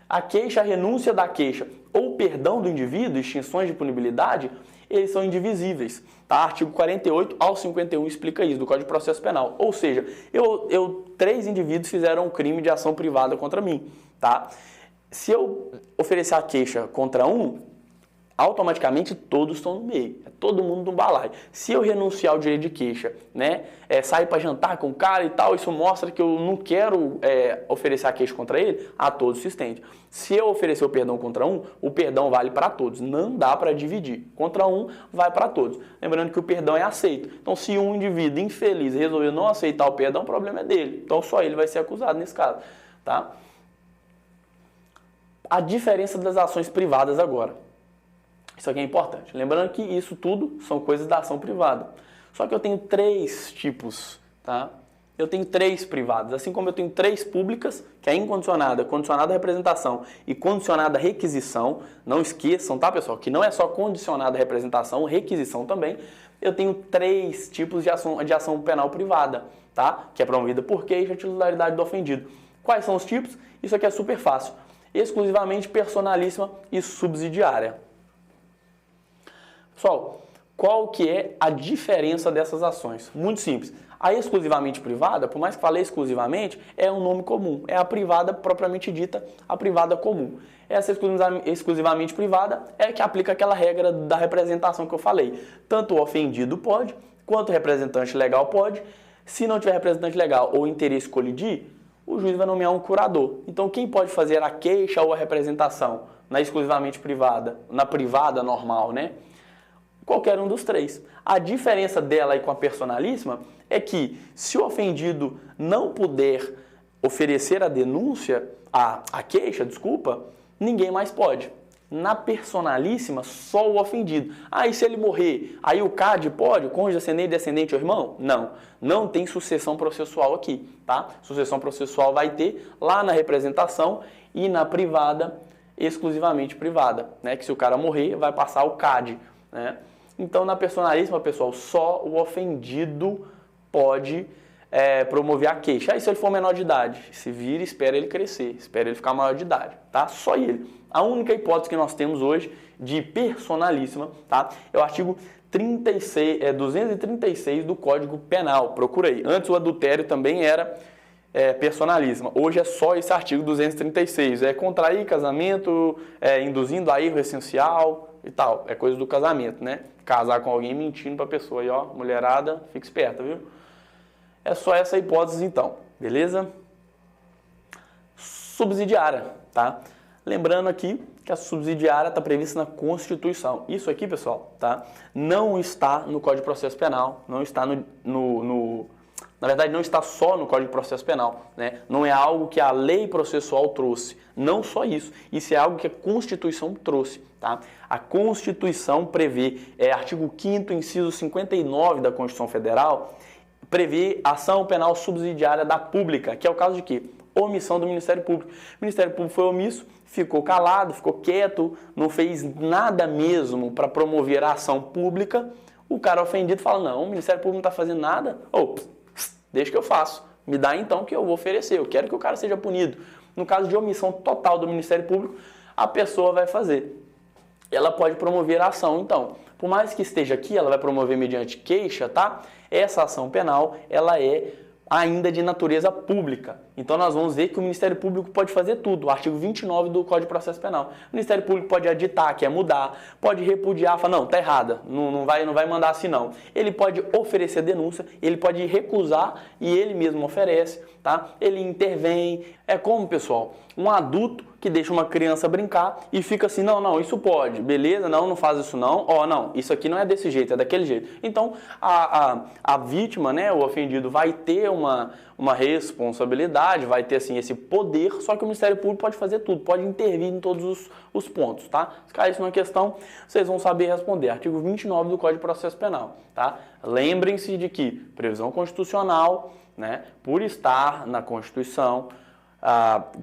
A queixa, a renúncia da queixa ou o perdão do indivíduo, extinções de punibilidade, eles são indivisíveis, tá? Artigo 48 ao 51 explica isso, do Código de Processo Penal. Ou seja, três indivíduos fizeram um crime de ação privada contra mim, tá? Se eu oferecer a queixa contra um, automaticamente todos estão no meio, é todo mundo no balaio. Se eu renunciar ao direito de queixa, né, sair para jantar com o cara e tal, isso mostra que eu não quero oferecer a queixa contra ele, a todos se estende. Se eu oferecer o perdão contra um, o perdão vale para todos, não dá para dividir. Contra um, vai para todos. Lembrando que o perdão é aceito. Então, se um indivíduo infeliz resolver não aceitar o perdão, o problema é dele. Então, só ele vai ser acusado nesse caso, tá? A diferença das ações privadas agora. Isso aqui é importante. Lembrando que isso tudo são coisas da ação privada. Só que eu tenho três tipos, tá? Eu tenho três privadas, assim como eu tenho três públicas, que é incondicionada, condicionada à representação e condicionada à requisição. Não esqueçam, tá, pessoal? Que não é só condicionada à representação, requisição também. Eu tenho três tipos de ação penal privada, tá? Que é promovida por queixa e titularidade do ofendido. Quais são os tipos? Isso aqui é super fácil. Exclusivamente personalíssima e subsidiária. Pessoal, qual que é a diferença dessas ações? Muito simples. A exclusivamente privada, por mais que fale exclusivamente, é um nome comum. É a privada propriamente dita, a privada comum. Essa exclusivamente privada é que aplica aquela regra da representação que eu falei. Tanto o ofendido pode, quanto o representante legal pode. Se não tiver representante legal ou interesse colidir, o juiz vai nomear um curador. Então, quem pode fazer a queixa ou a representação na exclusivamente privada, na privada normal, né? Qualquer um dos três. A diferença dela aí com a personalíssima é que se o ofendido não puder oferecer a denúncia, a queixa, desculpa, ninguém mais pode. Na personalíssima, só o ofendido. Aí se ele morrer, aí o CAD pode? O cônjuge ascendente, descendente ou irmão? Não. Não tem sucessão processual aqui, tá? Sucessão processual vai ter lá na representação e na privada, exclusivamente privada, né? Que se o cara morrer, vai passar o CAD, né? Então, na personalíssima, pessoal, só o ofendido pode promover a queixa. Aí, se ele for menor de idade, se vira, espera ele crescer, espera ele ficar maior de idade, tá? Só ele. A única hipótese que nós temos hoje de personalíssima, tá? É o artigo 236 do Código Penal. Procura aí. Antes, o adultério também era personalíssima. Hoje é só esse artigo 236. É contrair casamento, induzindo a erro essencial e tal. É coisa do casamento, né? Casar com alguém mentindo pra pessoa. E ó, mulherada, fica esperta, viu? É só essa hipótese então, beleza? Subsidiária, tá? Lembrando aqui que a subsidiária está prevista na Constituição. Isso aqui, pessoal, tá? Não está no Código de Processo Penal, não está no Na verdade, não está só no Código de Processo Penal, né? Não é algo que a lei processual trouxe, não só isso. Isso é algo que a Constituição trouxe, tá? A Constituição prevê, artigo 5º, inciso 59 da Constituição Federal, prevê ação penal subsidiária da pública, que é o caso de quê? Omissão do Ministério Público. O Ministério Público foi omisso, ficou calado, ficou quieto, não fez nada mesmo para promover a ação pública. O cara ofendido fala, não, o Ministério Público não está fazendo nada, deixa que eu faço, me dá então que eu vou oferecer, eu quero que o cara seja punido. No caso de omissão total do Ministério Público, a pessoa vai fazer. Ela pode promover a ação, então. Por mais que esteja aqui, ela vai promover mediante queixa, tá? Essa ação penal, ela é ainda de natureza pública. Então nós vamos ver que o Ministério Público pode fazer tudo. O artigo 29 do Código de Processo Penal. O Ministério Público pode aditar, quer mudar, pode repudiar, falar, não, tá errada, não vai mandar assim não. Ele pode oferecer denúncia, ele pode recusar e ele mesmo oferece, tá? Ele intervém. É como, pessoal, um adulto que deixa uma criança brincar e fica assim, não, isso pode, beleza, não faz isso não, não, isso aqui não é desse jeito, é daquele jeito. Então, a vítima, né, o ofendido vai ter uma responsabilidade, vai ter assim esse poder, só que o Ministério Público pode fazer tudo, pode intervir em todos os pontos, tá? Se cair isso numa questão, vocês vão saber responder. Artigo 29 do Código de Processo Penal, tá? Lembrem-se de que previsão constitucional, né, por estar na Constituição,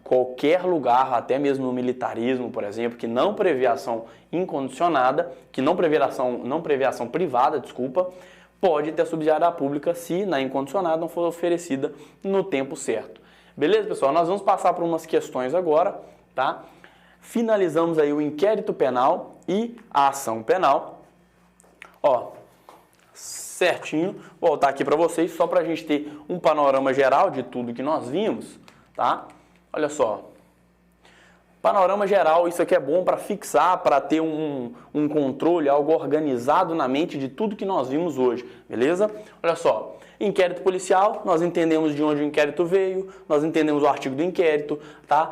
qualquer lugar, até mesmo no militarismo, por exemplo, que não prevê ação incondicionada, que não prevê ação privada, pode ter subsidiária pública se na incondicionada não for oferecida no tempo certo. Beleza, pessoal? Nós vamos passar por umas questões agora, tá? Finalizamos aí o inquérito penal e a ação penal. Certinho, vou voltar aqui para vocês, só para a gente ter um panorama geral de tudo que nós vimos, tá? Olha só. Panorama geral, isso aqui é bom para fixar, para ter um controle, algo organizado na mente de tudo que nós vimos hoje, beleza? Olha só, inquérito policial, nós entendemos de onde o inquérito veio, nós entendemos o artigo do inquérito, tá?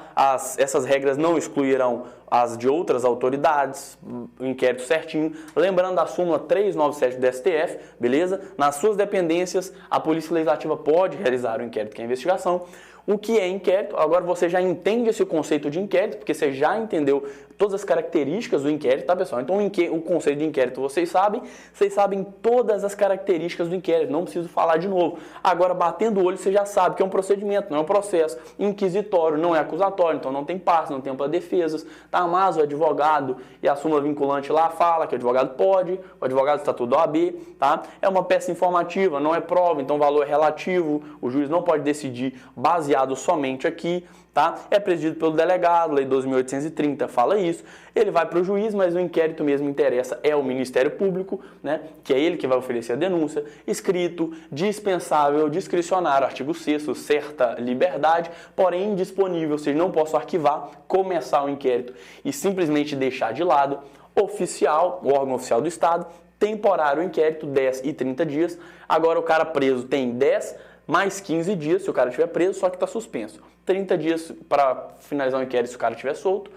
Essas regras não excluirão as de outras autoridades, o inquérito certinho. Lembrando da súmula 397 do STF, beleza? Nas suas dependências, a Polícia Legislativa pode realizar o inquérito, que é a investigação. O que é inquérito? Agora você já entende esse conceito de inquérito, porque você já entendeu todas as características do inquérito, tá, pessoal? Então o conceito de inquérito vocês sabem todas as características do inquérito, não preciso falar de novo. Agora, batendo o olho, você já sabe que é um procedimento, não é um processo inquisitório, não é acusatório, então não tem parte, não tem ampla defesas, tá? Mas o advogado e a súmula vinculante lá fala que o advogado pode, o advogado está tudo OAB, tá? É uma peça informativa, não é prova, então o valor é relativo, o juiz não pode decidir baseado somente aqui, tá? É presidido pelo delegado, lei 12.830 fala isso, ele vai para o juiz, mas o inquérito mesmo interessa é o Ministério Público, né? Que é ele que vai oferecer a denúncia, escrito, dispensável, discricionário, artigo 6º, certa liberdade, porém indisponível, ou seja, não posso arquivar, começar o inquérito e simplesmente deixar de lado, oficial, o órgão oficial do Estado, temporário o inquérito, 10 e 30 dias, agora o cara preso tem 10 mais 15 dias, se o cara estiver preso, só que está suspenso. 30 dias para finalizar o inquérito se o cara estiver solto.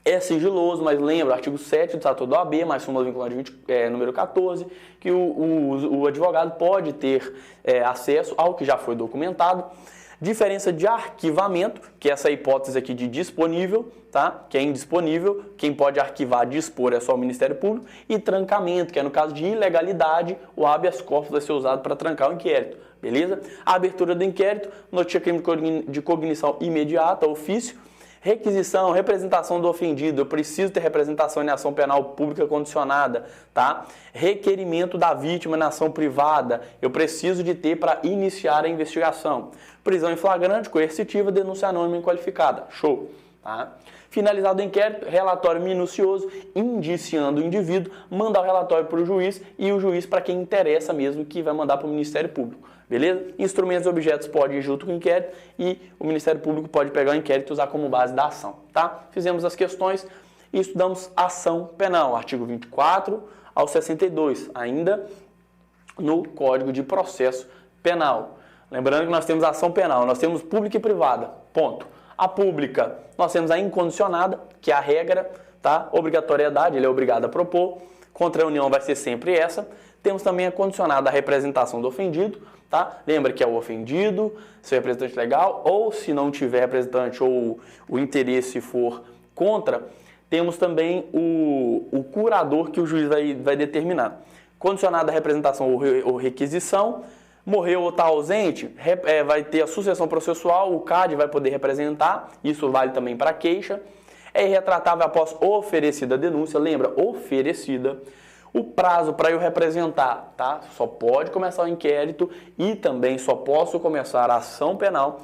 É sigiloso, mas lembra, artigo 7 do Estatuto da OAB, mais súmula vinculante número 14, que o advogado pode ter acesso ao que já foi documentado. Diferença de arquivamento, que é essa hipótese aqui de disponível, tá? Que é indisponível, quem pode arquivar, dispor é só o Ministério Público. E trancamento, que é no caso de ilegalidade, o habeas corpus vai ser usado para trancar o inquérito, beleza? A abertura do inquérito, notícia crime de cognição imediata, ofício. Requisição, representação do ofendido, eu preciso ter representação em ação penal pública condicionada, tá? Requerimento da vítima na ação privada, eu preciso de ter para iniciar a investigação. Prisão em flagrante, coercitiva, denúncia anônima inqualificada, show, tá? Finalizado o inquérito, relatório minucioso, indiciando o indivíduo, mandar o relatório para o juiz e o juiz para quem interessa mesmo, que vai mandar para o Ministério Público. Beleza? Instrumentos e objetos podem ir junto com o inquérito e o Ministério Público pode pegar o inquérito e usar como base da ação, tá? Fizemos as questões e estudamos ação penal, artigo 24 ao 62, ainda no Código de Processo Penal. Lembrando que nós temos ação penal, nós temos pública e privada, ponto. A pública, nós temos a incondicionada, que é a regra, tá? Obrigatoriedade, ele é obrigado a propor. Contra a União vai ser sempre essa. Temos também a condicionada à representação do ofendido, tá? Lembra que é o ofendido, seu representante legal, ou se não tiver representante ou o interesse for contra, temos também o curador que o juiz vai determinar. Condicionada à representação ou requisição, morreu ou está ausente, vai ter a sucessão processual, o CAD vai poder representar, isso vale também para a queixa. É irretratável após oferecida a denúncia, lembra, oferecida. O prazo para eu representar, tá? Só pode começar o inquérito e também só posso começar a ação penal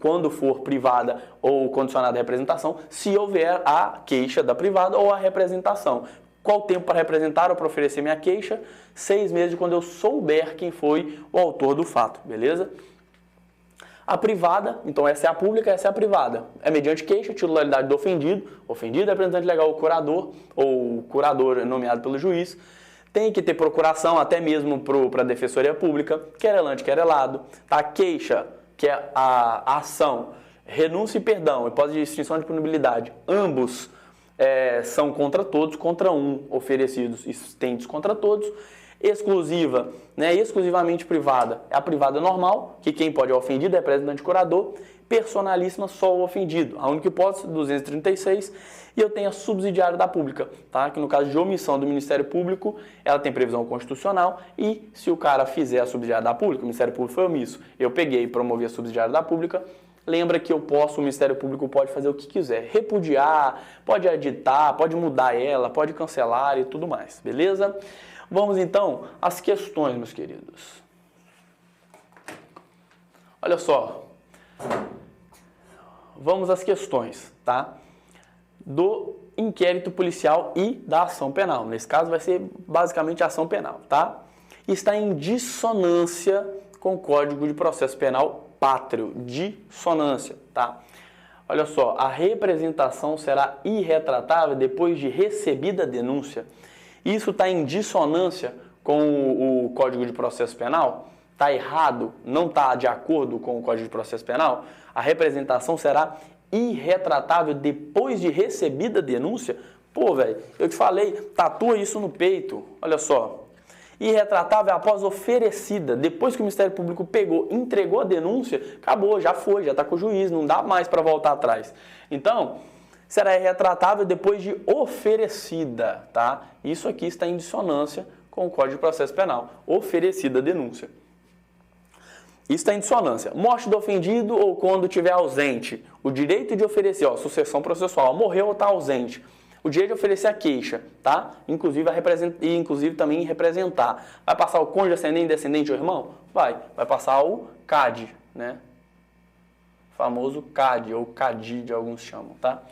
quando for privada ou condicionada à representação, se houver a queixa da privada ou a representação. Qual o tempo para representar ou para oferecer minha queixa? 6 meses de quando eu souber quem foi o autor do fato, beleza? A privada, então essa é a pública, essa é a privada. É mediante queixa, titularidade do ofendido, representante legal ou curador nomeado pelo juiz. Tem que ter procuração até mesmo para a defensoria pública, querelante, querelado. Tá? Queixa, que é a ação, renúncia e perdão, hipótese de extinção de punibilidade. Ambos são contra todos, contra um, oferecidos existentes contra todos. Exclusiva, exclusivamente privada, é a privada normal, que quem pode é o ofendido, é representante curador. Personalíssima, só o ofendido. A única hipótese, 236, e eu tenho a subsidiária da pública, tá? Que no caso de omissão do Ministério Público, ela tem previsão constitucional, e se o cara fizer a subsidiária da pública, o Ministério Público foi omisso, eu peguei e promovi a subsidiária da pública, lembra que o Ministério Público pode fazer o que quiser, repudiar, pode editar, pode mudar ela, pode cancelar e tudo mais, beleza? Vamos então às questões, meus queridos. Olha só, vamos às questões, tá? Do inquérito policial e da ação penal. Nesse caso vai ser basicamente a ação penal, tá? Está em dissonância com o Código de Processo Penal pátrio, dissonância, tá? Olha só, a representação será irretratável depois de recebida a denúncia. Isso está em dissonância com o Código de Processo Penal? Está errado? Não está de acordo com o Código de Processo Penal? A representação será irretratável depois de recebida a denúncia? Pô, velho, eu te falei, tatua isso no peito. Olha só. Irretratável após oferecida. Depois que o Ministério Público pegou, entregou a denúncia, acabou, já foi, já está com o juiz, não dá mais para voltar atrás. Então, será irretratável depois de oferecida, tá? Isso aqui está em dissonância com o Código de Processo Penal. Oferecida a denúncia. Isso está em dissonância. Morte do ofendido ou quando estiver ausente. O direito de oferecer, sucessão processual, morreu ou está ausente. O direito de oferecer a queixa, tá? Inclusive também representar. Vai passar o cônjuge, ascendente, descendente ou irmão? Vai passar o CAD, né? O famoso CAD, ou CADI, alguns chamam, tá?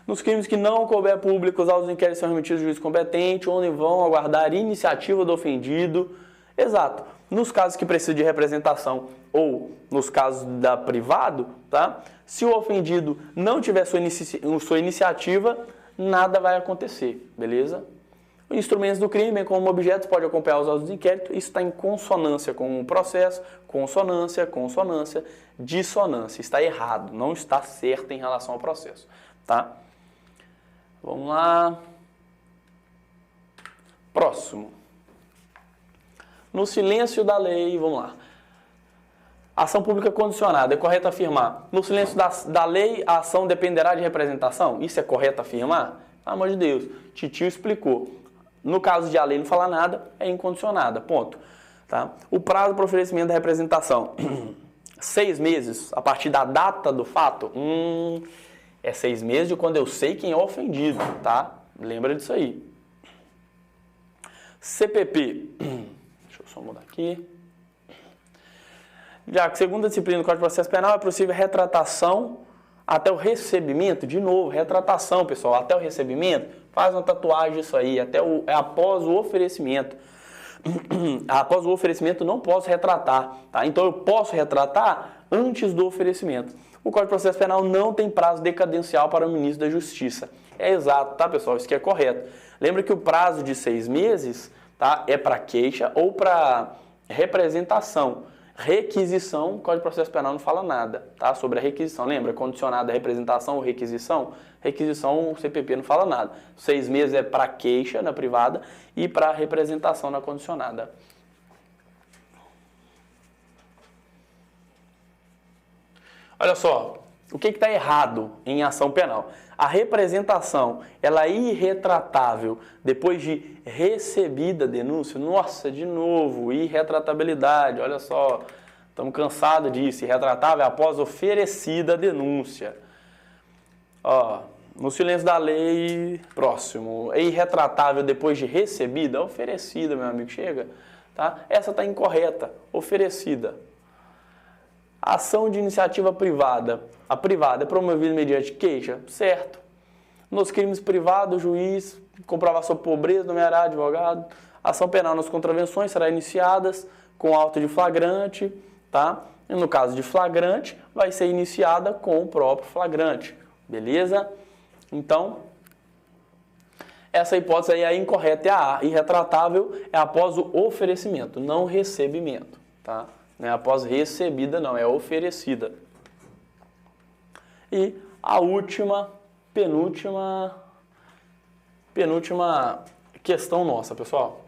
Nos crimes que não couber público, os autos do inquérito são remetidos ao juiz competente, onde vão aguardar iniciativa do ofendido. Exato. Nos casos que precisam de representação ou nos casos da privado, tá? Se o ofendido não tiver sua iniciativa, nada vai acontecer, beleza? Os instrumentos do crime, como objetos, pode acompanhar os autos do inquérito. Isso está em consonância com o processo. Consonância, dissonância. Está errado, não está certo em relação ao processo, tá? Vamos lá. Próximo. No silêncio da lei, vamos lá. Ação pública condicionada, é correto afirmar. No silêncio da lei, a ação dependerá de representação? Isso é correto afirmar? Pelo amor de Deus, Titio explicou. No caso de a lei não falar nada, é incondicionada, ponto. Tá? O prazo para oferecimento da representação, 6 meses a partir da data do fato? É 6 meses de quando eu sei quem é o ofendido, tá? Lembra disso aí. CPP, deixa eu só mudar aqui. Já que segundo a disciplina do Código de Processo Penal, é possível retratação até o recebimento. De novo, retratação, pessoal, até o recebimento. Faz uma tatuagem disso aí, após o oferecimento. Após o oferecimento, não posso retratar, tá? Então, eu posso retratar antes do oferecimento. O Código de Processo Penal não tem prazo decadencial para o ministro da Justiça. É exato, tá, pessoal? Isso aqui é correto. Lembra que o prazo de 6 meses, tá, é para queixa ou para representação. Requisição, o Código de Processo Penal não fala nada, tá? Sobre a requisição. Lembra? Condicionada a representação ou requisição? Requisição, o CPP não fala nada. 6 meses é para queixa na privada e para representação na condicionada. Olha só, o que está errado em ação penal? A representação, ela é irretratável depois de recebida a denúncia. Nossa, de novo, irretratabilidade, olha só, estamos cansados disso. Irretratável é após oferecida a denúncia. Ó, no silêncio da lei, próximo. É irretratável depois de recebida, oferecida, meu amigo, chega. Tá? Essa está incorreta, oferecida. Ação de iniciativa privada. A privada é promovida mediante queixa? Certo. Nos crimes privados, o juiz comprovar sua pobreza, nomeará advogado. Ação penal nas contravenções será iniciada com auto de flagrante, tá? E no caso de flagrante, vai ser iniciada com o próprio flagrante. Beleza? Então, essa hipótese aí é incorreta, é a A. Irretratável é após o oferecimento, não recebimento, tá? Não é após recebida, não, é oferecida. E a última, penúltima questão nossa, pessoal.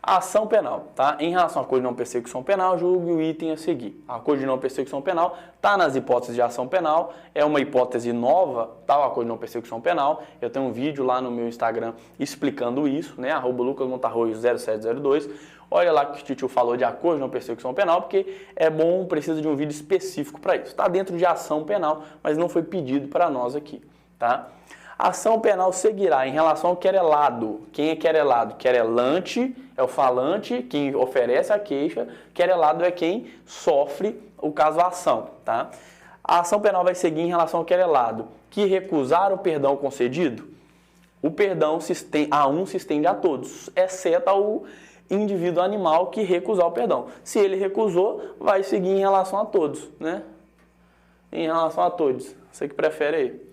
A ação penal, tá? Em relação à Código de Não Persecução Penal, julgue o item a seguir. A Código de Não Persecução Penal está nas hipóteses de ação penal, é uma hipótese nova, tá? A Código de Não Persecução Penal. Eu tenho um vídeo lá no meu Instagram explicando isso, né? @lucasmontarroio0702. Olha lá que o Titio falou de acordo de não persecução penal, porque é bom, precisa de um vídeo específico para isso. Está dentro de ação penal, mas não foi pedido para nós aqui, tá? A ação penal seguirá em relação ao querelado. Quem é querelado? Querelante é o falante, quem oferece a queixa. Querelado é quem sofre o caso a ação, tá? A ação penal vai seguir em relação ao querelado, que recusar o perdão concedido. O perdão a um se estende a todos, exceto ao indivíduo animal que recusar o perdão. Se ele recusou, vai seguir em relação a todos, né? Em relação a todos. Você que prefere aí.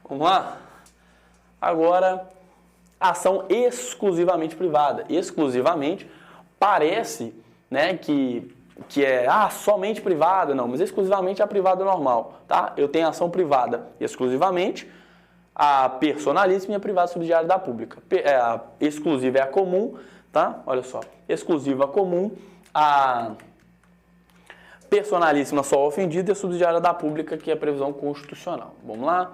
Vamos lá? Agora, ação exclusivamente privada. Exclusivamente parece, né, que é somente privada, não, mas exclusivamente a privada normal, tá? Eu tenho ação privada exclusivamente, a personalíssima e a privada subsidiária da pública. A exclusiva é a comum, tá? Olha só. Exclusiva comum, a personalíssima só ofendida e a subsidiária da pública, que é a previsão constitucional. Vamos lá?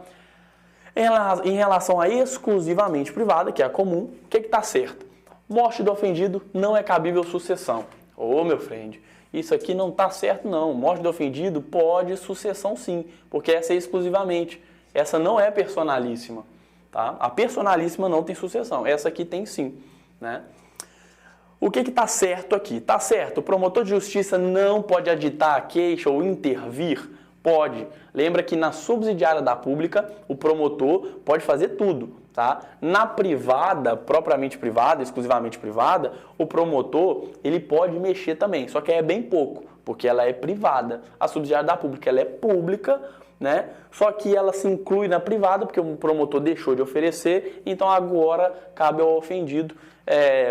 Em relação a exclusivamente privada, que é a comum, o que está certo? Morte do ofendido não é cabível sucessão. Ô, meu friend, isso aqui não está certo, não. Morte do ofendido pode sucessão, sim, porque essa é exclusivamente. Essa não é personalíssima, tá? A personalíssima não tem sucessão, essa aqui tem sim, né? O que está certo aqui? Está certo, o promotor de justiça não pode aditar a queixa ou intervir? Pode. Lembra que na subsidiária da pública, o promotor pode fazer tudo, tá? Na privada, propriamente privada, exclusivamente privada, o promotor, ele pode mexer também, só que é bem pouco, porque ela é privada. A subsidiária da pública, ela é pública, né? Só que ela se inclui na privada, porque o promotor deixou de oferecer, então agora cabe ao ofendido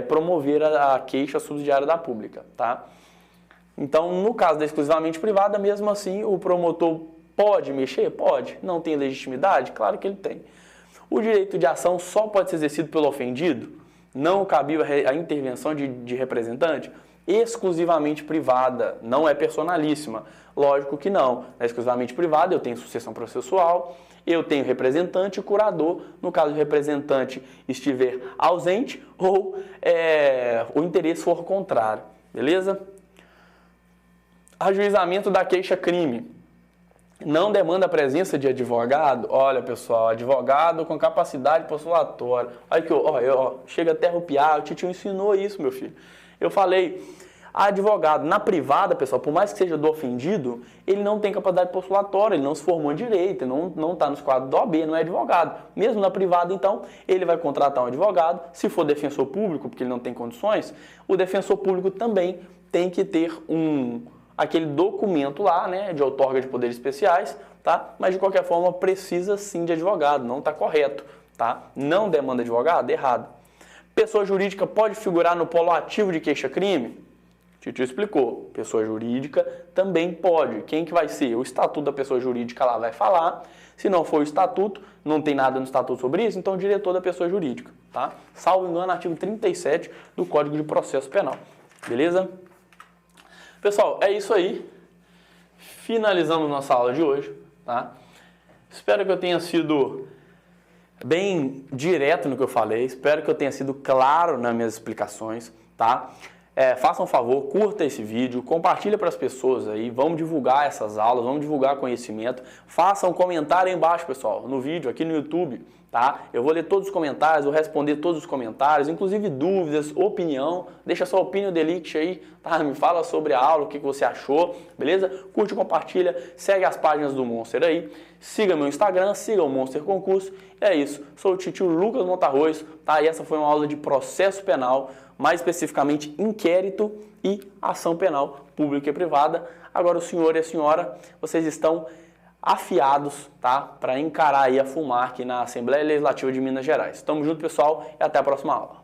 promover a queixa subsidiária da pública, tá? Então, no caso da exclusivamente privada, mesmo assim, o promotor pode mexer? Pode. Não tem legitimidade? Claro que ele tem. O direito de ação só pode ser exercido pelo ofendido? Não cabível a intervenção de representante? Exclusivamente privada, não é personalíssima. Lógico que não. Na exclusivamente privada, eu tenho sucessão processual, eu tenho representante e curador, no caso o representante estiver ausente ou o interesse for contrário. Beleza? Ajuizamento da queixa-crime. Não demanda a presença de advogado? Olha, pessoal, advogado com capacidade postulatória. Olha que chega até a arrupiar, o titio ensinou isso, meu filho. Eu falei, advogado na privada, pessoal, por mais que seja do ofendido, ele não tem capacidade postulatória, ele não se formou em direito, não está nos quadros da OAB, não é advogado. Mesmo na privada, então, ele vai contratar um advogado. Se for defensor público, porque ele não tem condições, o defensor público também tem que ter aquele documento lá, né, de outorga de poderes especiais, tá? Mas de qualquer forma precisa sim de advogado, não está correto, tá? Não demanda advogado, errado. Pessoa jurídica pode figurar no polo ativo de queixa-crime? Titio explicou, pessoa jurídica também pode. Quem que vai ser? O estatuto da pessoa jurídica lá vai falar. Se não for o estatuto, não tem nada no estatuto sobre isso, então o diretor da pessoa jurídica, tá? Salvo engano, artigo 37 do Código de Processo Penal. Beleza? Pessoal, é isso aí. Finalizamos nossa aula de hoje, tá? Espero que eu tenha sido bem direto no que eu falei, espero que eu tenha sido claro nas minhas explicações, tá? Faça um favor, curta esse vídeo, compartilha para as pessoas aí, vamos divulgar essas aulas, vamos divulgar conhecimento. Faça um comentário aí embaixo, pessoal, no vídeo, aqui no YouTube, tá? Eu vou ler todos os comentários, vou responder todos os comentários, inclusive dúvidas, opinião. Deixa sua opinião delete aí, tá? Me fala sobre a aula, o que você achou, beleza? Curte, compartilha, segue as páginas do Monster aí, siga meu Instagram, siga o Monster Concurso. É isso, sou o titio Lucas Montarroz, tá? E essa foi uma aula de processo penal, mais especificamente inquérito e ação penal pública e privada. Agora o senhor e a senhora, vocês estão afiados, tá? Para encarar aí a FUMARC na Assembleia Legislativa de Minas Gerais. Tamo junto, pessoal, e até a próxima aula.